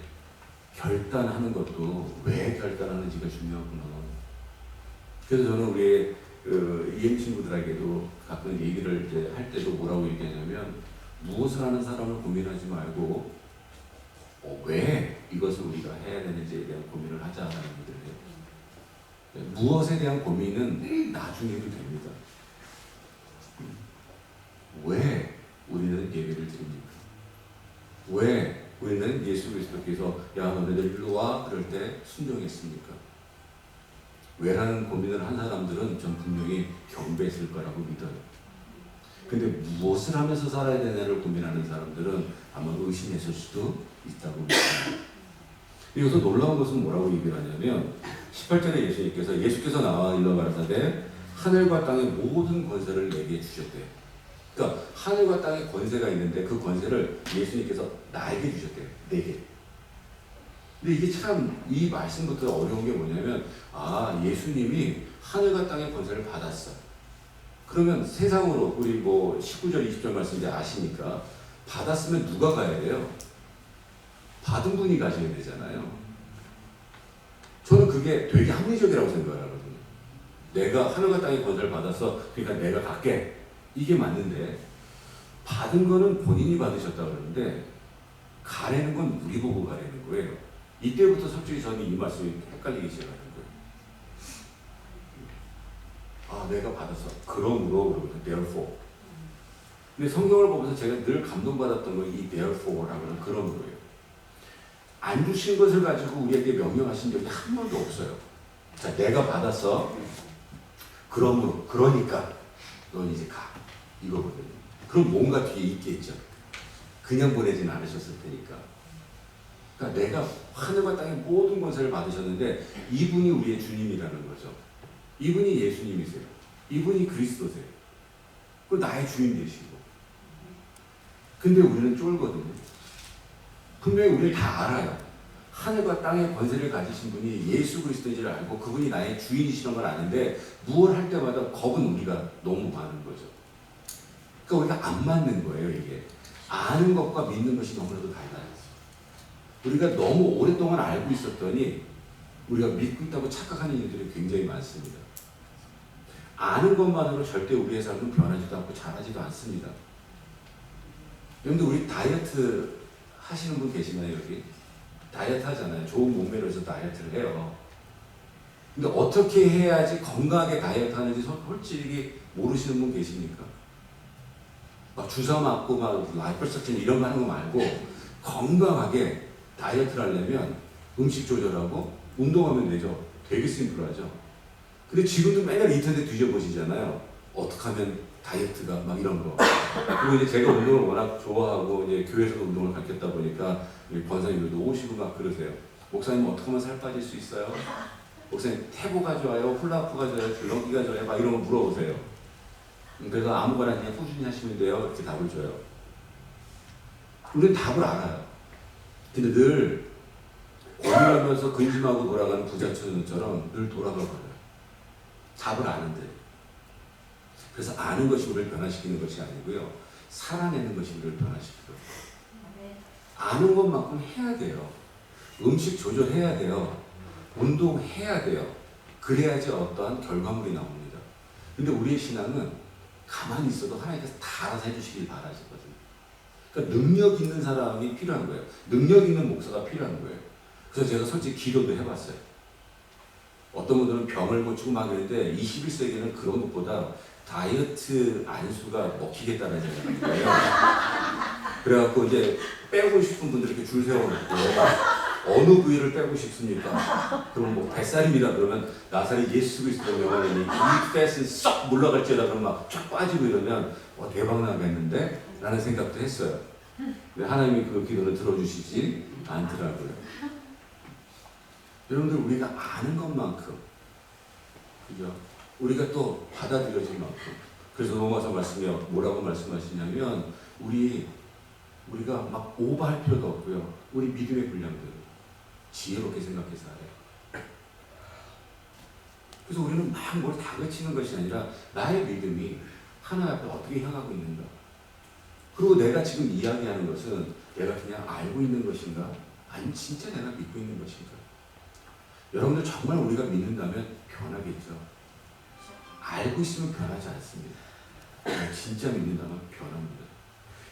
결단하는 것도 왜 결단하는지가 중요하구나. 그래서 저는 우리 이행 친구들에게도 가끔 얘기를 이제 할 때도 뭐라고 얘기하냐면 무엇을 하는 사람을 고민하지 말고 왜 이것을 우리가 해야 되는지에 대한 고민을 하자는 얘기를 해요. 무엇에 대한 고민은 나중에도 됩니다. 왜 우리는 예배를 드립니까? 왜 우리는 예수 그리스도께서 야 너네들 일로 와 그럴 때 순종했습니까? 왜라는 고민을 한 사람들은 전 분명히 경배했을 거라고 믿어요. 근데 무엇을 하면서 살아야 되냐를 고민하는 사람들은 아마 의심했을 수도 있다고 믿습니다. 여기서 놀라운 것은 뭐라고 얘기를 하냐면 18절에 예수께서 나와 일러 가라사대 하늘과 땅의 모든 권세를 내게 주셨대요. 그러니까 하늘과 땅에 권세가 있는데 그 권세를 예수님께서 나에게 주셨대요. 내게. 근데 이게 참 이 말씀부터 어려운 게 뭐냐면 예수님이 하늘과 땅의 권세를 받았어. 그러면 세상으로 우리 뭐 19절 20절 말씀 이제 아시니까 받았으면 누가 가야 돼요? 받은 분이 가셔야 되잖아요. 저는 그게 되게 합리적이라고 생각하거든요. 내가 하늘과 땅의 권세를 받았어. 그러니까 내가 갈게. 이게 맞는데 받은 거는 본인이 받으셨다 그러는데 가래는 건 우리 보고 가래는 거예요. 이때부터 솔직히 저는 이 말씀이 헷갈리기 시작하는 거예요. 내가 받았어. 그러므로 그러거든. therefore. 근데 성경을 보면서 제가 늘 감동받았던 건 이 therefore라는 그러므로예요. 안 주신 것을 가지고 우리에게 명령하신 적이 한 번도 없어요. 자, 내가 받았어. 그러므로, 그러니까 넌 이제 가. 이거거든요. 그럼 뭔가 뒤에 있겠죠. 그냥 보내지는 않으셨을 테니까. 그러니까 내가 하늘과 땅의 모든 권세를 받으셨는데 이분이 우리의 주님이라는 거죠. 이분이 예수님이세요. 이분이 그리스도세요. 그 나의 주인 되시고. 근데 우리는 쫄거든요. 분명히 우리는 다 알아요. 하늘과 땅의 권세를 가지신 분이 예수 그리스도인지를 알고 그분이 나의 주인이시는 걸 아는데 무엇을 할 때마다 겁은 우리가 너무 많은 거죠. 그러니까 우리가 안 맞는 거예요. 이게 아는 것과 믿는 것이 너무나도 달라요. 우리가 너무 오랫동안 알고 있었더니 우리가 믿고 있다고 착각하는 일들이 굉장히 많습니다. 아는 것만으로 절대 우리의 삶은 변하지도 않고 잘하지도 않습니다. 여러분들 우리 다이어트 하시는 분 계시나요? 여기? 다이어트 하잖아요. 좋은 몸매로 해서 다이어트를 해요. 근데 어떻게 해야지 건강하게 다이어트 하는지 솔직히 모르시는 분 계십니까? 막 주사 맞고 막 라이펄석진 이런 거 하는 거 말고 건강하게 다이어트를 하려면 음식 조절하고 운동하면 되죠. 되게 심플하죠. 근데 지금도 맨날 인터넷 뒤져보시잖아요. 어떻게 하면 다이어트가 막 이런 거. 그리고 이제 제가 운동을 워낙 좋아하고 이제 교회에서도 운동을 가르쳤다 보니까 우리 권사님들도 오시고 막 그러세요. 목사님 어떻게 하면 살 빠질 수 있어요? 목사님 태보가 좋아요? 훌라후프가 좋아요? 줄넘기가 좋아요? 막 이런 거 물어보세요. 그래서 아무거나 그냥 꾸준히 하시면 돼요. 이렇게 답을 줘요. 우리는 답을 알아요. 근데 늘 고민하면서 근심하고 돌아가는 부자처럼 늘 돌아가거든요. 답을 아는데. 그래서 아는 것이 우리를 변화시키는 것이 아니고요. 살아내는 것이 우리를 변화시키거든요. 아는 것만큼 해야 돼요. 음식 조절해야 돼요. 운동해야 돼요. 그래야지 어떠한 결과물이 나옵니다. 근데 우리의 신앙은 가만히 있어도 하나님께서 다 알아서 해주시길 바라시거든요. 그러니까 능력 있는 사람이 필요한 거예요. 능력 있는 목사가 필요한 거예요. 그래서 제가 솔직히 기도도 해봤어요. 어떤 분들은 병을 고치고 막 이러는데 21세기는 그런 것보다 다이어트 안수가 먹히겠다는 생각이 거예요. 그래갖고 이제 빼고 싶은 분들 이렇게 줄 세워놓고 어느 부위를 빼고 싶습니까? 그럼 뭐 뱃살입니다. 그러면 나사리 예수 그리스도 명하니 이 뱃은 쏙 물러갈지어다 그러면 막 쫙 빠지고 이러면 대박 나겠는데? 라는 생각도 했어요. 근데 하나님이 그 기도를 들어주시지 않더라고요. 여러분들 우리가 아는 것만큼 그죠? 우리가 또 받아들여질 만큼 그래서 로마서 말씀에 뭐라고 말씀하시냐면 우리가 막 오버할 필요도 없고요. 우리 믿음의 분량대로 지혜롭게 생각해서 해요. 그래서 우리는 막 뭘 다그치는 것이 아니라 나의 믿음이 하나님 앞에 어떻게 향하고 있는가. 그리고 내가 지금 이야기하는 것은 내가 그냥 알고 있는 것인가 아니면 진짜 내가 믿고 있는 것인가. 여러분들 정말 우리가 믿는다면 변하겠죠. 알고 있으면 변하지 않습니다. 진짜 믿는다면 변합니다.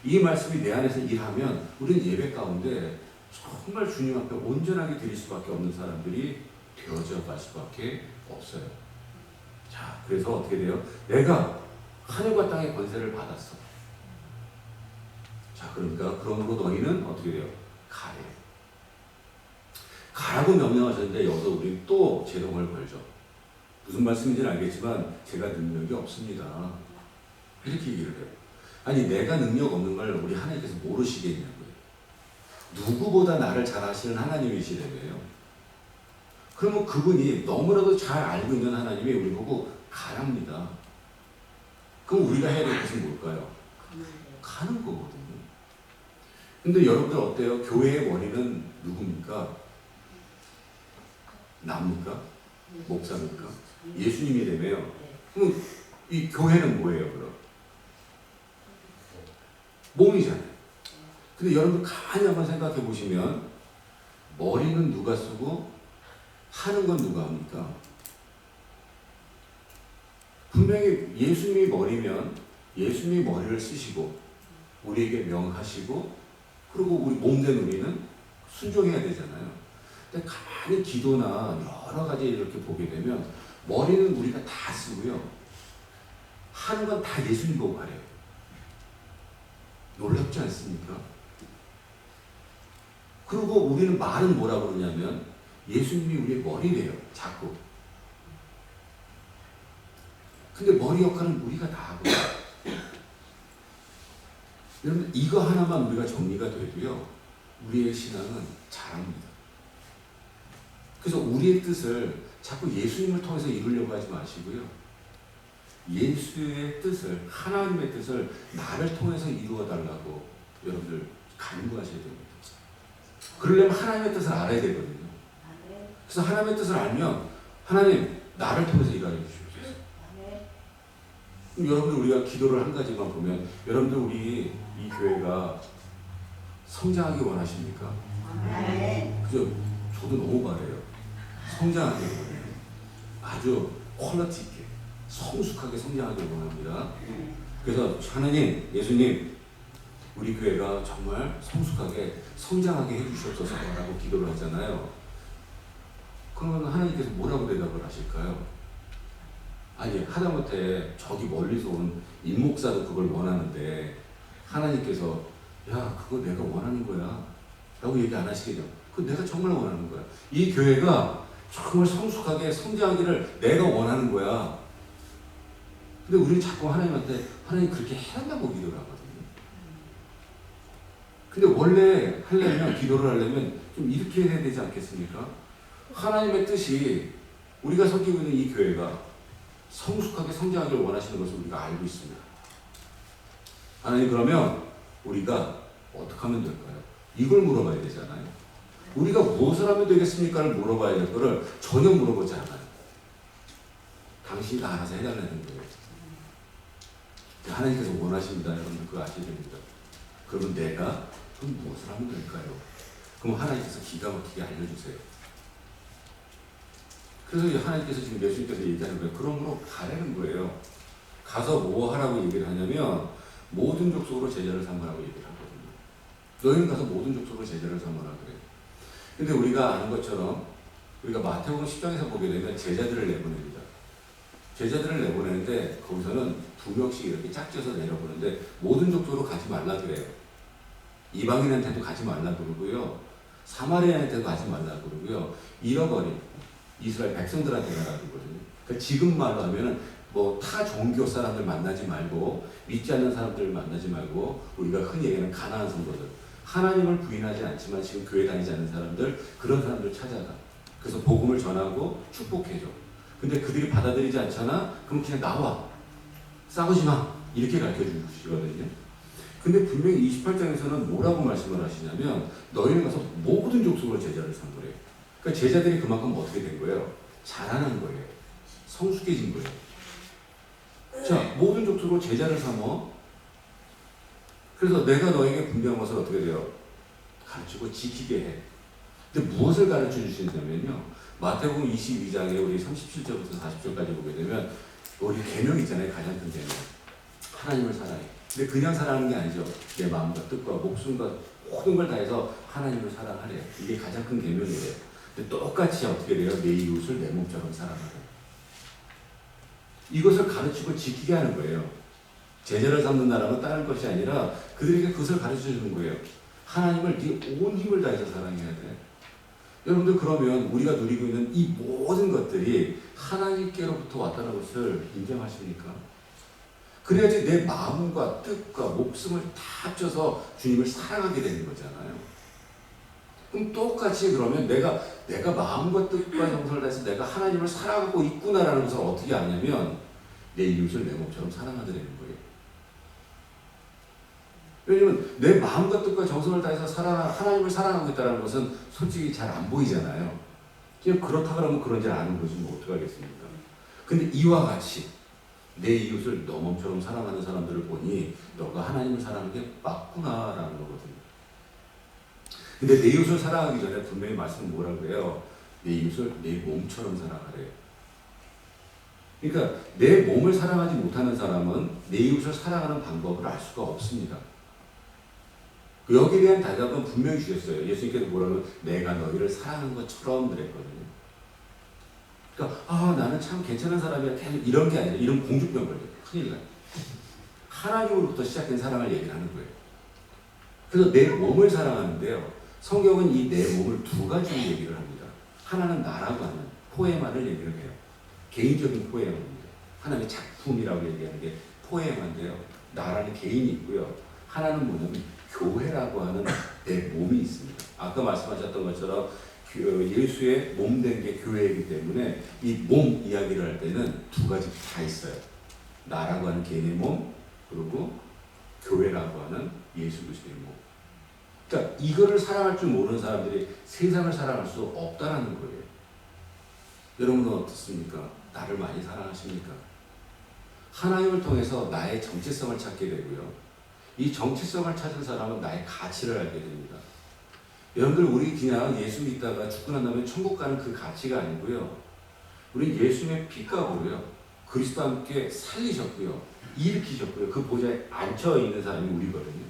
이 말씀이 내 안에서 일하면 우리는 예배 가운데 정말 주님 앞에 온전하게 드릴 수밖에 없는 사람들이 되어져 갈 수밖에 없어요. 자, 그래서 어떻게 돼요? 내가 하늘과 땅의 권세를 받았어. 자, 그러니까 그러므로 너희는 어떻게 돼요? 가래. 가라고 명령하셨는데 여기서 우리 또 제동을 걸죠. 무슨 말씀인지는 알겠지만 제가 능력이 없습니다. 이렇게 얘기를 해요. 아니 내가 능력 없는 걸 우리 하나님께서 모르시겠냐고요. 누구보다 나를 잘 아시는 하나님이시라며요. 그러면 그분이 너무나도 잘 알고 있는 하나님이 우리 보고 가랍니다. 그럼 우리가 해야 될 것은 뭘까요? 가는 거거든요. 근데 여러분들 어때요? 교회의 원인은 누굽니까? 납니까? 목사입니까? 예수님이라며요. 그럼 이 교회는 뭐예요, 그럼? 몸이잖아요. 근데 여러분 가만히 한번 생각해 보시면 머리는 누가 쓰고 하는 건 누가 합니까? 분명히 예수님이 머리면 예수님이 머리를 쓰시고 우리에게 명하시고 그리고 우리 몸된 우리는 순종해야 되잖아요. 근데 가만히 기도나 여러 가지 이렇게 보게 되면 머리는 우리가 다 쓰고요. 하는 건 다 예수님 보고 하래요. 놀랍지 않습니까? 그리고 우리는 말은 뭐라고 그러냐면 예수님이 우리의 머리래요. 자꾸. 근데 머리 역할은 우리가 다 하고 여러분 이거 하나만 우리가 정리가 돼도요. 우리의 신앙은 잘합니다. 그래서 우리의 뜻을 자꾸 예수님을 통해서 이루려고 하지 마시고요. 예수의 뜻을 하나님의 뜻을 나를 통해서 이루어 달라고 여러분들 간구하셔야 됩니다. 그러려면 하나님의 뜻을 알아야 되거든요. 그래서 하나님의 뜻을 알면 하나님 나를 통해서 일하여 주십시오. 여러분들 우리가 기도를 한 가지만 보면 여러분들 우리 이 교회가 성장하기 원하십니까? 그죠? 저도 너무 바래요. 성장하길 원해요. 아주 퀄리티 있게 성숙하게 성장하길 원합니다. 그래서 하나님, 예수님, 우리 교회가 정말 성숙하게 성장하게 해주시옵소서라고 기도를 하잖아요. 그러면 하나님께서 뭐라고 대답을 하실까요? 아니, 하다못해 저기 멀리서 온 임목사도 그걸 원하는데 하나님께서 야, 그거 내가 원하는 거야 라고 얘기 안 하시겠죠? 그거 내가 정말 원하는 거야. 이 교회가 정말 성숙하게 성장하기를 내가 원하는 거야. 근데 우리는 자꾸 하나님한테 하나님 그렇게 해달라고 기도를 하거든요. 근데 원래 하려면, 기도를 하려면 좀 이렇게 해야 되지 않겠습니까? 하나님의 뜻이 우리가 섬기고 있는 이 교회가 성숙하게 성장하기를 원하시는 것을 우리가 알고 있습니다. 하나님, 그러면 우리가 어떻게 하면 될까요? 이걸 물어봐야 되잖아요. 우리가 무엇을 하면 되겠습니까를 물어봐야 될 거를 전혀 물어보지 않아요. 당신이 다 알아서 해달라는 거예요. 하나님께서 원하십니다. 여러분들 그거 아셔야 됩니다. 그러면 내가 그럼 무엇을 하면 될까요? 그럼 하나님께서 기가 막히게 알려주세요. 그래서 하나님께서 지금 예수님께서 얘기하는 거예요. 그러므로 가라는 거예요. 가서 뭐 하라고 얘기를 하냐면 모든 족속으로 제자를 삼으라고 얘기를 하거든요. 너희는 가서 모든 족속으로 제자를 삼으라 그래요. 근데 우리가 아는 것처럼 우리가 마태복음 10장에서 보게 되면 제자들을 내보냅니다. 제자들을 내보내는데 거기서는 2명씩 이렇게 짝져서 내려보는데 모든 족속으로 가지 말라 그래요. 이방인한테도 가지 말라 그러고요. 사마리아한테도 가지 말라 그러고요. 잃어버린 이스라엘 백성들한테 가라 그러거든요. 그러니까 지금 말로 하면은 뭐 타 종교 사람들 만나지 말고 믿지 않는 사람들 만나지 말고 우리가 흔히 얘기하는 가난한 성도들, 하나님을 부인하지 않지만 지금 교회 다니지 않는 사람들, 그런 사람들 찾아가. 그래서 복음을 전하고 축복해줘. 근데 그들이 받아들이지 않잖아? 그럼 그냥 나와. 싸우지 마. 이렇게 가르쳐 주시거든요. 근데 분명히 28장에서는 뭐라고 말씀을 하시냐면 너희는 가서 모든 족속으로 제자를 삼으래. 그러니까 제자들이 그만큼 어떻게 된 거예요? 자라는 거예요. 성숙해진 거예요. 자, 모든 족속으로 제자를 삼어. 그래서 내가 너에게 분명한 것을 어떻게 돼요? 가르치고 지키게 해. 근데 무엇을 가르쳐 주시냐면요. 마태복음 22장에 우리 37절부터 40절까지 보게 되면 우리 계명 있잖아요. 가장 큰 계명. 하나님을 사랑해. 근데 그냥 사랑하는 게 아니죠. 내 마음과 뜻과 목숨과 모든 걸 다해서 하나님을 사랑하래요. 이게 가장 큰 계명이래요. 근데 똑같이 어떻게 돼요? 내 이웃을 내 몸처럼 사랑하래요. 이것을 가르치고 지키게 하는 거예요. 제자를 삼는다라는 다른 것이 아니라 그들에게 그것을 가르쳐 주는 거예요. 하나님을 네 온 힘을 다해서 사랑해야 돼. 여러분들 그러면 우리가 누리고 있는 이 모든 것들이 하나님께로부터 왔다는 것을 인정하십니까? 그래야지 내 마음과 뜻과 목숨을 다 합쳐서 주님을 사랑하게 되는 거잖아요. 그럼 똑같이 그러면 내가 마음과 뜻과 정성을 다해서 내가 하나님을 사랑하고 있구나라는 것을 어떻게 아냐면 내 이웃을 내 몸처럼 사랑하게 되는 거예요. 왜냐면 내 마음과 뜻과 정성을 다해서 하나님을 사랑하고 있다는 것은 솔직히 잘 안 보이잖아요. 그냥 그렇다 그러면 그런 줄 아는 거지 뭐 어떡하겠습니까? 근데 이와 같이 내 이웃을 너 몸처럼 사랑하는 사람들을 보니 너가 하나님을 사랑하는 게 맞구나라는 거거든요. 근데 내 이웃을 사랑하기 전에 분명히 말씀은 뭐라 그래요? 내 이웃을 내 몸처럼 사랑하래요. 그러니까 내 몸을 사랑하지 못하는 사람은 내 이웃을 사랑하는 방법을 알 수가 없습니다. 여기에 대한 대답은 분명히 주셨어요. 예수님께서 뭐라고 내가 너희를 사랑하는 것처럼 그랬거든요. 그러니까 나는 참 괜찮은 사람이야 이런 게 아니라 이런 공주병 걸려요. 큰일 나요. 하나님으로부터 시작된 사랑을 얘기를 하는 거예요. 그래서 내 몸을 사랑하는데요. 성경은 이 내 몸을 두 가지로 얘기를 합니다. 하나는 나라고 하는 포에마를 얘기를 해요. 개인적인 포에마입니다. 하나님의 작품이라고 얘기하는 게 포에마인데요. 나라는 개인이 있고요. 하나는 뭐냐면 교회라고 하는 내 몸이 있습니다. 아까 말씀하셨던 것처럼 예수의 몸 된 게 교회이기 때문에 이 몸 이야기를 할 때는 두 가지 다 있어요. 나라고 하는 개인의 몸, 그리고 교회라고 하는 예수 그리스도의 몸. 그러니까 이거를 사랑할 줄 모르는 사람들이 세상을 사랑할 수 없다라는 거예요. 여러분은 어떻습니까? 나를 많이 사랑하십니까? 하나님을 통해서 나의 정체성을 찾게 되고요. 이 정체성을 찾은 사람은 나의 가치를 알게 됩니다. 여러분들 우리 그냥 예수 믿다가 죽고 난 다음에 천국 가는 그 가치가 아니고요. 우리 예수님의 피값으로요. 그리스도와 함께 살리셨고요. 일으키셨고요. 그 보좌에 앉혀 있는 사람이 우리거든요.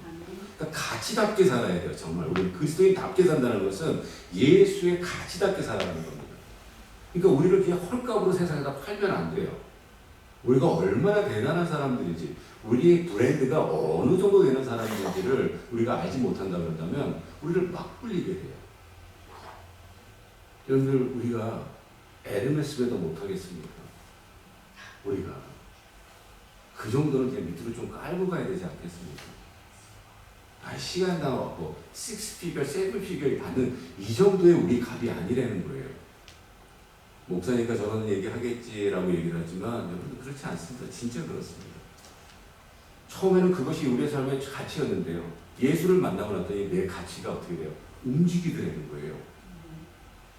그러니까 가치답게 살아야 돼요. 정말 우리 그리스도인답게 산다는 것은 예수의 가치답게 살아가는 겁니다. 그러니까 우리를 그냥 헐값으로 세상에다 팔면 안 돼요. 우리가 얼마나 대단한 사람들인지, 우리의 브랜드가 어느 정도 되는 사람인지를 우리가 알지 못한다 그런다면 우리를 막 불리게 돼요. 여러분들 우리가 에르메스배도 못하겠습니까? 우리가 그 정도는 그냥 밑으로 좀 깔고 가야 되지 않겠습니까? 시간 나왔고 6피겨, 7피겨 받는 이 정도의 우리 값이 아니라는 거예요. 목사니까 저거는 얘기하겠지라고 얘기를 하지만 여러분들 그렇지 않습니다. 진짜 그렇습니다. 처음에는 그것이 우리의 삶의 가치였는데요. 예수를 만나고 났더니 내 가치가 어떻게 돼요? 움직이더라는 거예요.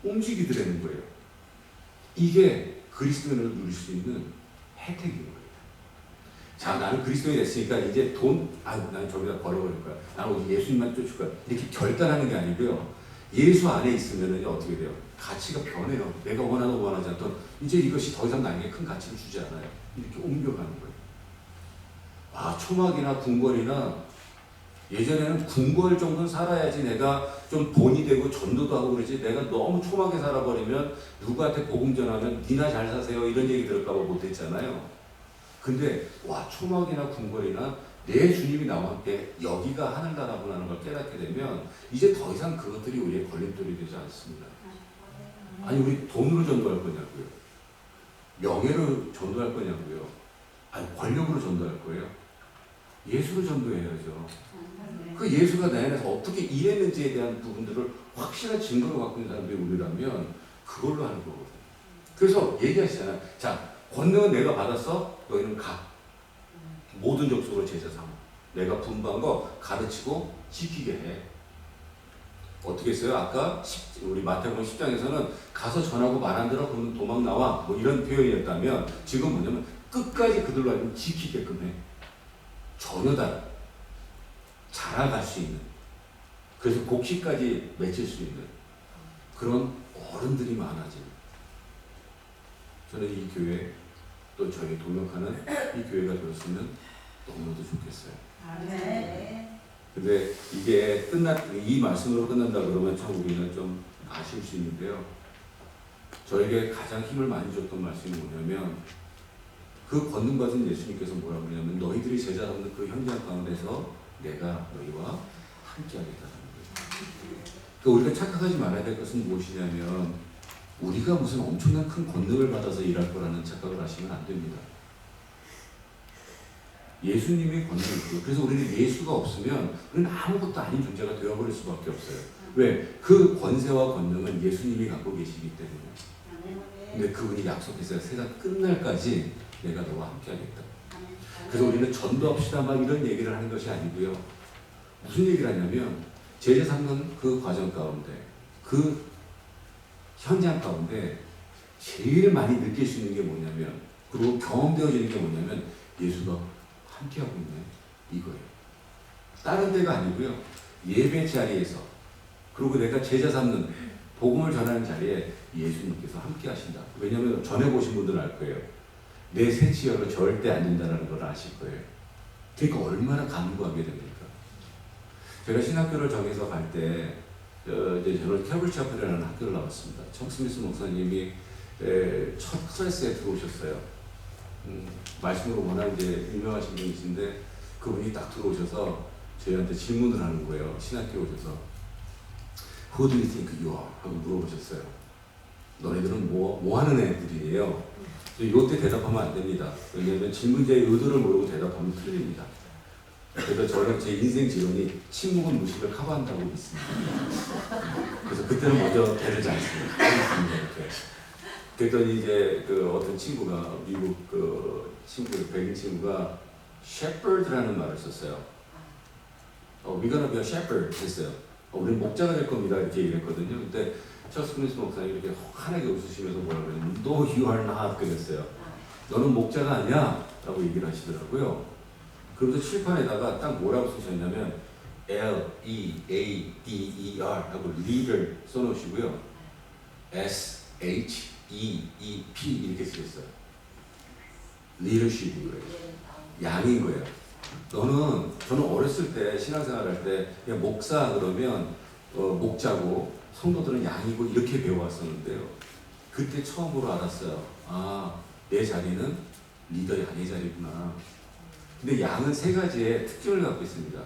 움직이더라는 거예요. 이게 그리스도인을 누릴 수 있는 혜택인 거예요. 자, 나는 그리스도인이 됐으니까 이제 나는 저기다 걸어버릴 거야. 나는 예수님만 쫓을 거야. 이렇게 결단하는 게 아니고요. 예수 안에 있으면 어떻게 돼요? 가치가 변해요. 내가 원하든 원하지 않던 이제 이것이 더 이상 나에게 큰 가치를 주지 않아요. 이렇게 옮겨가는 거예요. 초막이나 궁궐이나 예전에는 궁궐 정도는 살아야지 내가 좀 본이 되고 전도도 하고 그러지, 내가 너무 초막에 살아버리면 누구한테 복음 전하면 니나 잘 사세요 이런 얘기 들을까 봐 못했잖아요. 근데 초막이나 궁궐이나 내 주님이 나와 함께 여기가 하늘나라구나라는 걸 깨닫게 되면 이제 더 이상 그것들이 우리의 걸림돌이 되지 않습니다. 아니 우리 돈으로 전도할 거냐고요? 명예로 전도할 거냐고요? 아니 권력으로 전도할 거예요? 예수로 전도해야죠. 그 예수가 내 안에서 어떻게 일했는지에 대한 부분들을 확실한 증거로 갖고 있는 사람들이 우리라면 그걸로 하는 거거든요. 그래서 얘기하시잖아요. 자, 권능은 내가 받았어? 너희는 가. 모든 족속으로 제자 삼아. 내가 분부한 거 가르치고 지키게 해. 어떻게 했어요? 아까 우리 마태복음 10장에서는 가서 전하고 말 안 들어 그러면 도망 나와 뭐 이런 표현이었다면 지금 뭐냐면 끝까지 그들로 하여금 지키게끔 해. 전혀 다 자라갈 수 있는, 그래서 복식까지 맺힐 수 있는 그런 어른들이 많아지는, 저는 이 교회 또 저희 동역하는 이 교회가 되었으면 너무나도 좋겠어요. 근데 이게 이 말씀으로 끝난다 그러면 참 우리는 좀 아쉬울 수 있는데요. 저에게 가장 힘을 많이 줬던 말씀이 뭐냐면, 그 권능받은 예수님께서 뭐라고 그러냐면 너희들이 제자 삼는 그 현장 가운데서 내가 너희와 함께 하겠다는 거예요. 그러니까 우리가 착각하지 말아야 될 것은 무엇이냐면 우리가 무슨 엄청난 큰 권능을 받아서 일할 거라는 착각을 하시면 안 됩니다. 예수님이 권능을 주고, 그래서 우리는 예수가 없으면 우리는 아무것도 아닌 존재가 되어버릴 수밖에 없어요. 왜? 그 권세와 권능은 예수님이 갖고 계시기 때문에. 근데 그분이 약속했어요. 세상 끝날까지 내가 너와 함께 하겠다. 그래서 우리는 전도합시다 막 이런 얘기를 하는 것이 아니고요. 무슨 얘기를 하냐면 제자 삼는 그 과정 가운데, 그 현장 가운데 제일 많이 느낄 수 있는 게 뭐냐면, 그리고 경험되어지는 게 뭐냐면 예수가 함께하고 있네 이거예요. 다른 데가 아니고요. 예배 자리에서, 그리고 내가 제자 삼는 복음을 전하는 자리에 예수님께서 함께 하신다. 왜냐하면 전해보신 분들은 알 거예요. 내 새 치열로 절대 안 된다는 걸 아실 거예요. 그러니까 얼마나 간구하게 됩니까? 제가 신학교를 정해서 갈 때 이제 저는 캐블차플이라는 학교를 나왔습니다. 청 스미스 목사님이 첫 클래스에 들어오셨어요. 말씀으로 워낙 이제 유명하신 분이신데 그분이 딱 들어오셔서 저희한테 질문을 하는 거예요. 신학교에 오셔서 Who do you think you are? 하고 물어보셨어요. 너네들은 뭐 하는 애들이에요? 이때 대답하면 안 됩니다. 왜냐하면 질문자의 의도를 모르고 대답하면 틀립니다. 그래서 저는 제 인생 지론이 침묵은 무식을 커버한다고 믿습니다. 그래서 그때는 먼저 대들지 않습니다. 그랬더니 이제 그 어떤 친구가, 미국 그 친구, 백인 친구가 shepherd라는 말을 썼어요. We're gonna be a shepherd 했어요. 우리는 목자가 될 겁니다. 이렇게 얘기했거든요. 근데 찰스 스미스 목사님이 이렇게 환하게 웃으시면서 뭐라고 그랬냐면 No, you are not 그랬어요. 너는 목자가 아니야 라고 얘기를 하시더라고요. 그러면서 칠판에다가 딱 뭐라고 쓰셨냐면 L-E-A-D-E-R 하고 leader 써놓으시고요. S-H-E-E-P 이렇게 쓰겠어요. leadership인 거예요. 양인 거예요. 저는 어렸을 때 신앙생활 할 때 그냥 목사 그러면 목자고 성도들은 양이고 이렇게 배워왔었는데요. 그때 처음으로 알았어요. 아, 내 자리는 리더 양의 자리구나. 근데 양은 세 가지의 특징을 갖고 있습니다.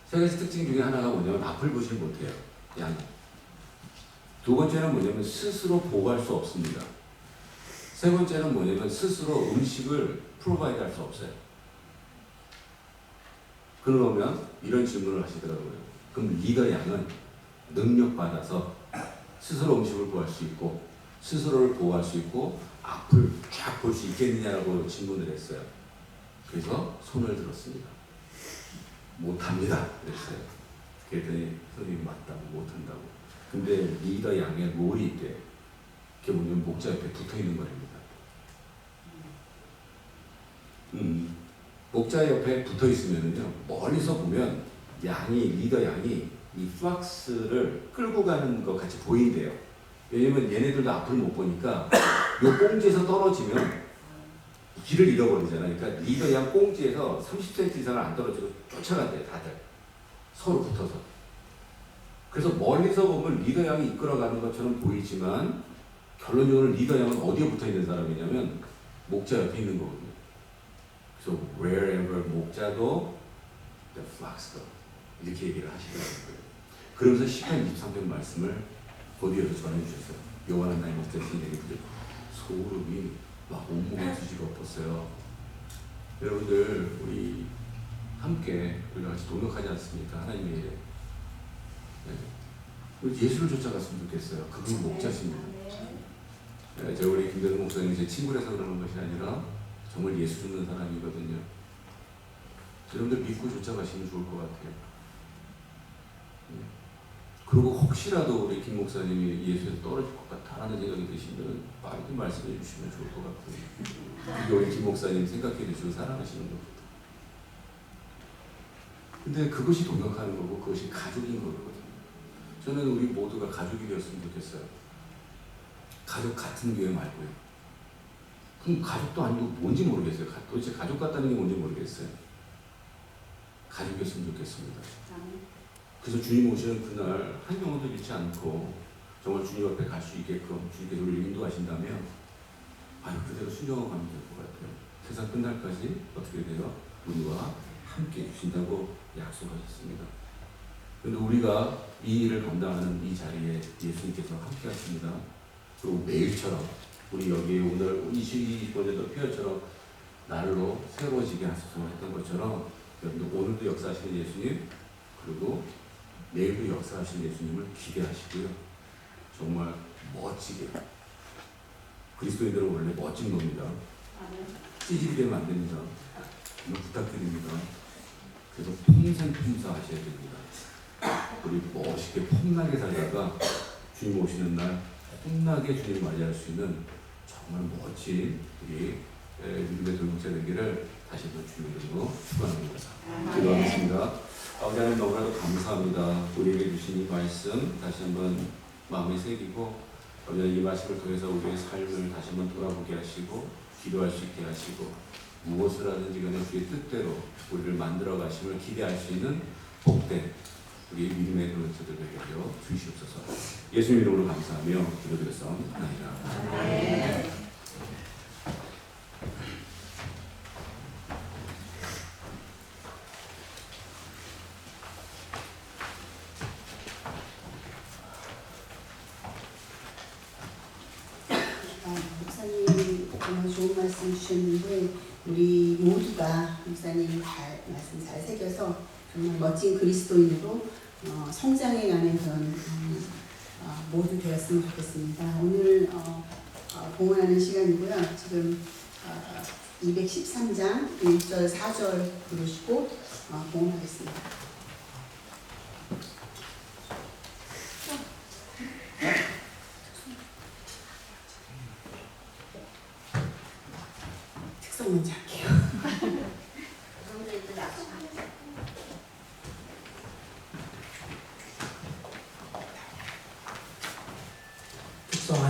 세 가지 특징 중에 하나가 뭐냐면 앞을 보질 못해요. 양. 두 번째는 뭐냐면 스스로 보호할 수 없습니다. 세 번째는 뭐냐면 스스로 음식을 프로바이드 할 수 없어요. 그러면 이런 질문을 하시더라고요. 그럼 리더 양은 능력받아서 스스로 음식을 구할 수 있고 스스로를 보호할 수 있고 앞을 쫙 볼 수 있겠느냐라고 질문을 했어요. 그래서 손을 들었습니다. 못합니다. 그랬어요. 그랬더니 선생님이 맞다고 못한다고. 근데 리더 양의 롤이 있대. 그게 뭐냐면 목자 옆에 붙어있는 거랍니다. 목자 옆에 붙어있으면요 멀리서 보면 리더 양이 이 플락스를 끌고 가는 것 같이 보인대요. 왜냐면 얘네들도 앞을 못 보니까 요 꽁지에서 떨어지면 길을 잃어버리잖아요. 그러니까 리더 양 꽁지에서 30cm 이상을 안 떨어지고 쫓아간대요. 다들 서로 붙어서. 그래서 멀리서 보면 리더 양이 이끌어가는 것처럼 보이지만 결론적으로 리더 양은 어디에 붙어있는 사람이냐면 목자 옆에 있는 거거든요. 그래서 wherever 목자도 the flock도 이렇게 얘기를 하시더라고요. 그러면서 시편 23편 말씀을 곧이어서 전해주셨어요. 요한 하나님 말씀하신 얘기들 소름이 막 온몸에 수지가 엎었어요. 여러분들 우리 함께 우리가 같이 동역하지 않습니까? 하나님의 일에. 네. 예수를 쫓아갔으면 좋겠어요. 그분이 목자십니다. 네, 저 우리 김대중 목사님이 제 친구라서 그러는 것이 아니라 정말 예수 듣는 사람이거든요. 여러분들 믿고 쫓아가시면 좋을 것 같아요. 네. 그리고 혹시라도 우리 김 목사님이 예수에서 떨어질 것 같다라는 생각이 드시면 빨리 좀 말씀해 주시면 좋을 것 같고요. 그게 우리 김 목사님 생각해 주시고 사랑하시는 겁니다. 근데 그것이 동역하는 거고 그것이 가족인 거거든요. 저는 우리 모두가 가족이 되었으면 좋겠어요. 가족 같은 교회 말고요. 그럼 가족도 아니고 뭔지 모르겠어요. 도대체 가족 같다는 게 뭔지 모르겠어요. 가족이었으면 좋겠습니다. 그래서 주님 오시는 그날 한 영혼도 잃지 않고 정말 주님 앞에 갈 수 있게끔 주님께서 우리를 인도하신다면 그대로 순종하고 가면 될 것 같아요. 세상 끝날까지 어떻게 돼요? 우리와 함께 해주신다고 약속하셨습니다. 그런데 우리가 이 일을 감당하는 이 자리에 예수님께서 함께 하십니다. 그리고 매일처럼 우리 여기 오늘 22번에도 표현처럼 날로 새로워지게 하소서 했던 것처럼 여러분들 오늘도 역사하시는 예수님 그리고 내일도 역사하시는 예수님을 기대하시고요. 정말 멋지게 그리스도인들은 원래 멋진 겁니다. 찌질이 되면 안 됩니다. 정말 부탁드립니다. 그래서 평생평사 하셔야 됩니다. 우리 멋있게 폼나게 살다가 주님 오시는 날 폼나게 주님 맞이할 수 있는 정말 멋진 우리 믿음의 동역자 되기를 다시 한번 주님의 이름으로 축원합니다. 기도하겠습니다. 아버지 하나님 너무나도 감사합니다. 우리에게 주신 이 말씀 다시 한번 마음에 새기고 이 말씀을 통해서 우리의 삶을 다시 한번 돌아보게 하시고 기도할 수 있게 하시고 무엇을 하든지 간에 주의 뜻대로 우리를 만들어 가심을 기대할 수 있는 복된 우리 믿음의 동역자들 되게 하여 주시옵소서. 예수님 이름으로 감사하며 기도드렸사옵나이다. 목사님 정말 좋은 말씀 주셨는데 우리 모두가 목사님 말씀 잘 새겨서 정말 멋진 그리스도인으로 성장해가는 그런 모두 되었으면 좋겠습니다. 오늘 봉헌하는 시간이고요. 지금 213장 1절 4절 부르시고 봉헌하겠습니다. 특성 먼저 할게요.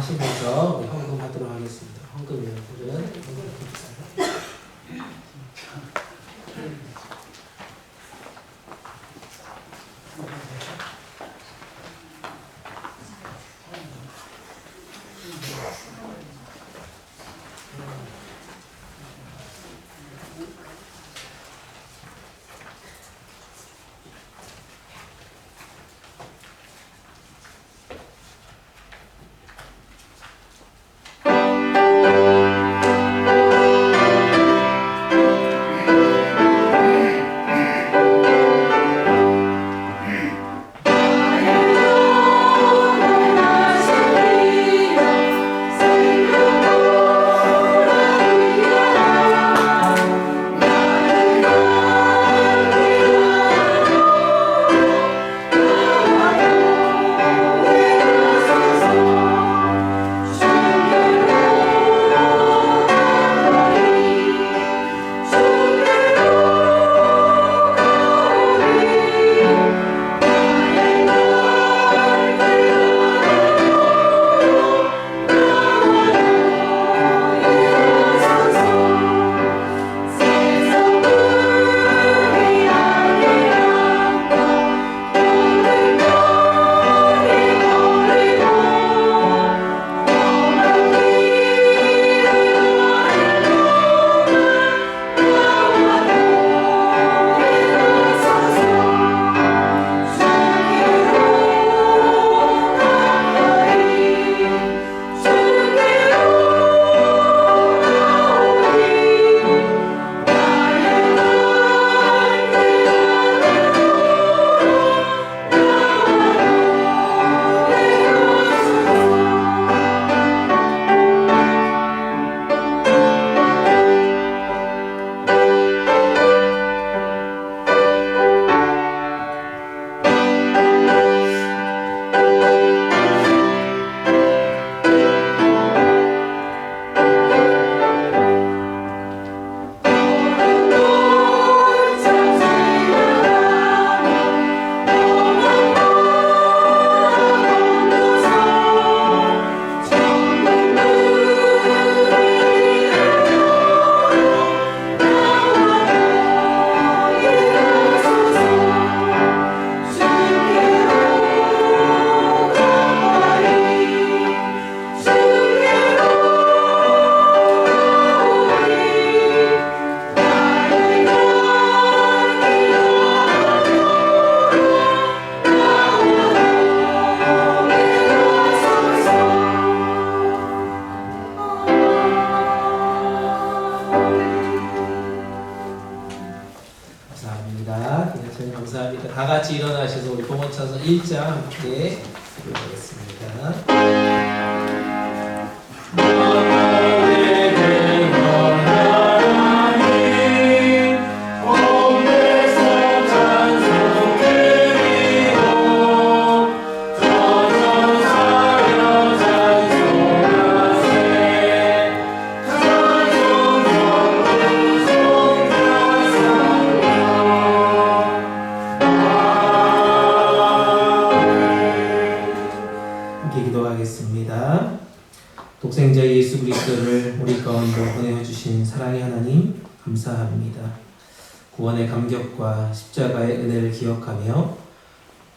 하시면서 우리 헌금하도록 하겠습니다. 헌금위원들은 헌금합니다. 감사합니다. 다 같이 일어나셔서 우리 봉헌찬송 1장 함께 읽어보겠습니다. 기도하겠습니다. 독생자 예수 그리스도를 우리 가운데 보내주신 사랑의 하나님 감사합니다. 구원의 감격과 십자가의 은혜를 기억하며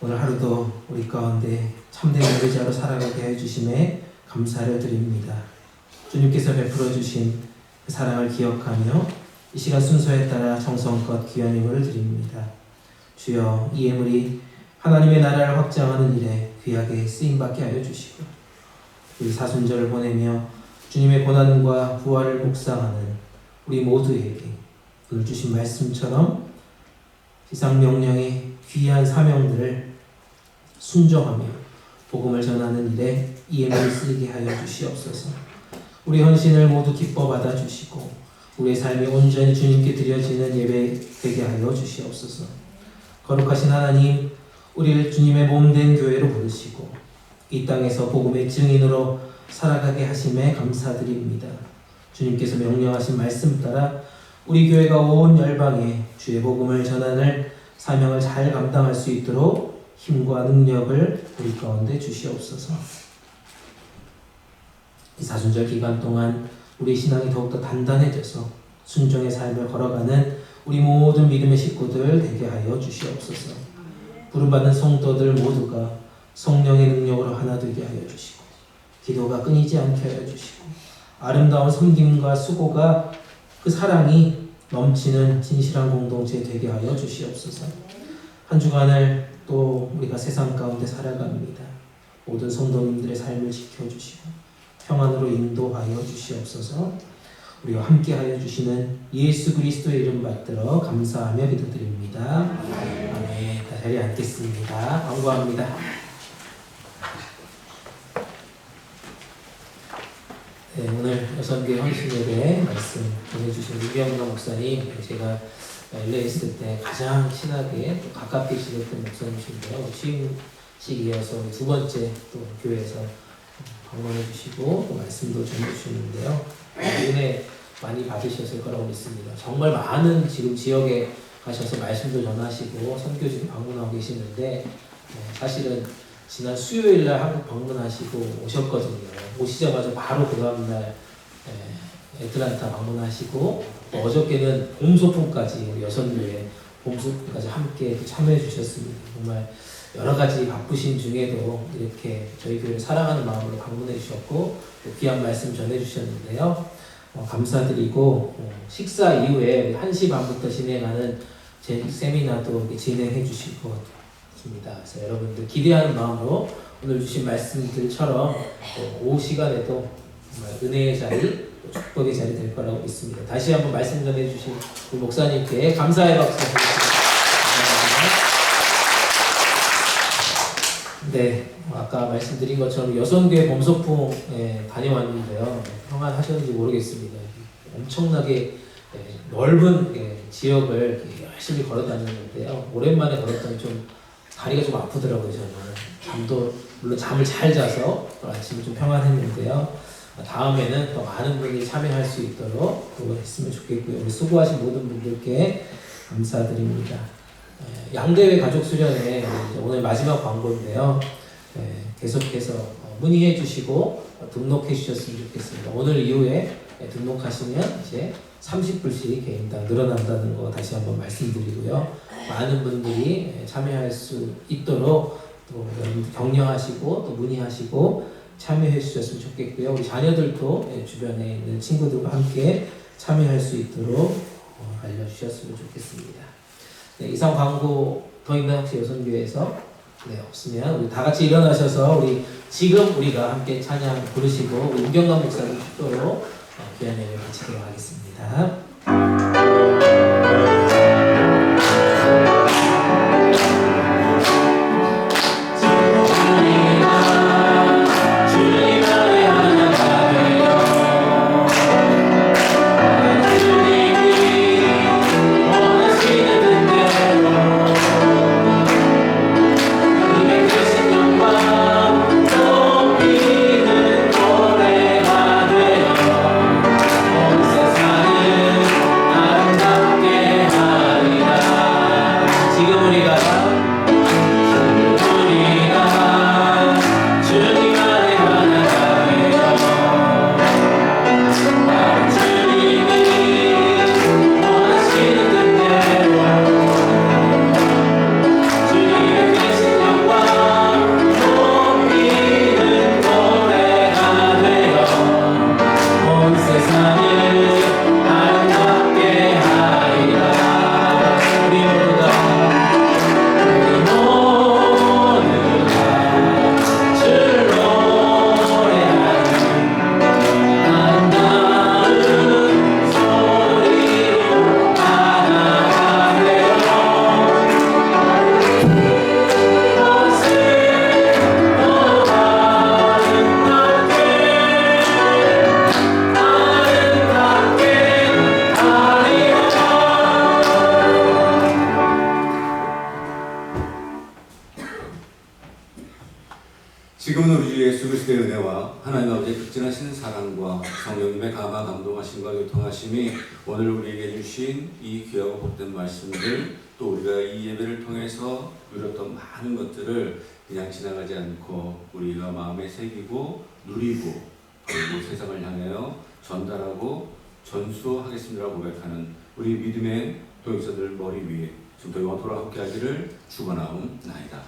오늘 하루도 우리 가운데 참된 예배자로 살아가게 해주심에 감사를 드립니다. 주님께서 베풀어 주신 그 사랑을 기억하며 이 시간 순서에 따라 정성껏 귀한 예물을 드립니다. 주여, 이 예물이 하나님의 나라를 확장하는 일에 귀하게 쓰임받게 하여 주시고 우리 사순절을 보내며 주님의 고난과 부활을 묵상하는 우리 모두에게 오늘 주신 말씀처럼 지상명령의 귀한 사명들을 순종하며 복음을 전하는 일에 이 예물을 쓰게 하여 주시옵소서. 우리 헌신을 모두 기뻐 받아주시고 우리의 삶이 온전히 주님께 드려지는 예배 되게 하여 주시옵소서. 거룩하신 하나님, 우리를 주님의 몸된 교회로 부르시고 이 땅에서 복음의 증인으로 살아가게 하심에 감사드립니다. 주님께서 명령하신 말씀 따라 우리 교회가 온 열방에 주의 복음을 전하는 사명을 잘 감당할 수 있도록 힘과 능력을 우리 가운데 주시옵소서. 이 사순절 기간 동안 우리 신앙이 더욱더 단단해져서 순종의 삶을 걸어가는 우리 모든 믿음의 식구들 되게 하여 주시옵소서. 부름받은 성도들 모두가 성령의 능력으로 하나 되게 하여 주시고 기도가 끊이지 않게 하여 주시고 아름다운 섬김과 수고가 그 사랑이 넘치는 진실한 공동체 되게 하여 주시옵소서. 한 주간을 또 우리가 세상 가운데 살아갑니다. 모든 성도님들의 삶을 지켜주시고 평안으로 인도하여 주시옵소서. 우리와 함께하여 주시는 예수 그리스도의 이름 받들어 감사하며 기도드립니다. 아멘. 다 자리에 앉겠습니다. 광고합니다. 네, 오늘 여성교회 헌신예배 말씀 전해주신 유병남 목사님, 제가 LA 있을 때 가장 친하게 또 가깝게 지냈던 목사님이신데요. 취임식이어서 두 번째 또 교회에서 방문해 주시고 또 말씀도 전해주시는데요. 은혜 많이 받으셨을 거라고 믿습니다. 정말 많은 지금 지역에 가셔서 말씀도 전하시고 선교지도 방문하고 계시는데 사실은 지난 수요일날 한국 방문하시고 오셨거든요. 오시자마자 바로 그 다음날 애틀란타 방문하시고 또 어저께는 봄소풍까지 우리 여선교회 봄소풍까지 함께 참여해 주셨습니다. 정말 여러 가지 바쁘신 중에도 이렇게 저희 교회를 사랑하는 마음으로 방문해 주셨고 또 귀한 말씀 전해 주셨는데요. 감사드리고 식사 이후에 1시 반부터 진행하는 제 세미나도 진행해 주실 것 같습니다. 그래서 여러분들 기대하는 마음으로 오늘 주신 말씀들처럼 오후 시간에도 정말 은혜의 자리, 축복의 자리 될 거라고 믿습니다. 다시 한번 말씀 전해 주신 우리 목사님께 감사의 박수 드리겠습니다. 네, 아까 말씀드린 것처럼 여성교회 봄소풍에 다녀왔는데요. 평안하셨는지 모르겠습니다. 엄청나게 넓은 지역을 열심히 걸어 다녔는데요. 오랜만에 걸었더니 좀 다리가 좀 아프더라고요. 저는 잠도 물론 잠을 잘 자서 아침에 좀 평안했는데요. 다음에는 더 많은 분이 참여할 수 있도록 또 했으면 좋겠고요. 우리 수고하신 모든 분들께 감사드립니다. 양대회 가족수련회 오늘 마지막 광고인데요. 계속해서 문의해 주시고 등록해 주셨으면 좋겠습니다. 오늘 이후에 등록하시면 이제 30불씩 개인당 늘어난다는 거 다시 한번 말씀드리고요. 많은 분들이 참여할 수 있도록 또 격려하시고 또 문의하시고 참여해 주셨으면 좋겠고요. 우리 자녀들도 주변에 있는 친구들과 함께 참여할 수 있도록 알려주셨으면 좋겠습니다. 네, 이상 광고 더 있나요? 혹시 여선교회에서? 네, 없으면 우리 다 같이 일어나셔서 지금 우리가 함께 찬양 부르시고 우리 우경남 목사님 축도로 귀한 예배 마치도록 하겠습니다. 지금은 우리 주 예수 그리스도의 은혜와 하나님 아버지의 극진하신 사랑과 성령님의 감화 감동하심과 교통하심이 오늘 우리에게 주신 이 귀하고 복된 말씀들 또 우리가 이 예배를 통해서 누렸던 많은 것들을 그냥 지나가지 않고 우리가 마음에 새기고 누리고 그리고 세상을 향하여 전달하고 전수하겠습니다라고 고백하는 우리 믿음의 동역자들 머리 위에 지금도 영원토록 함께 하기를 축원하옵나이다.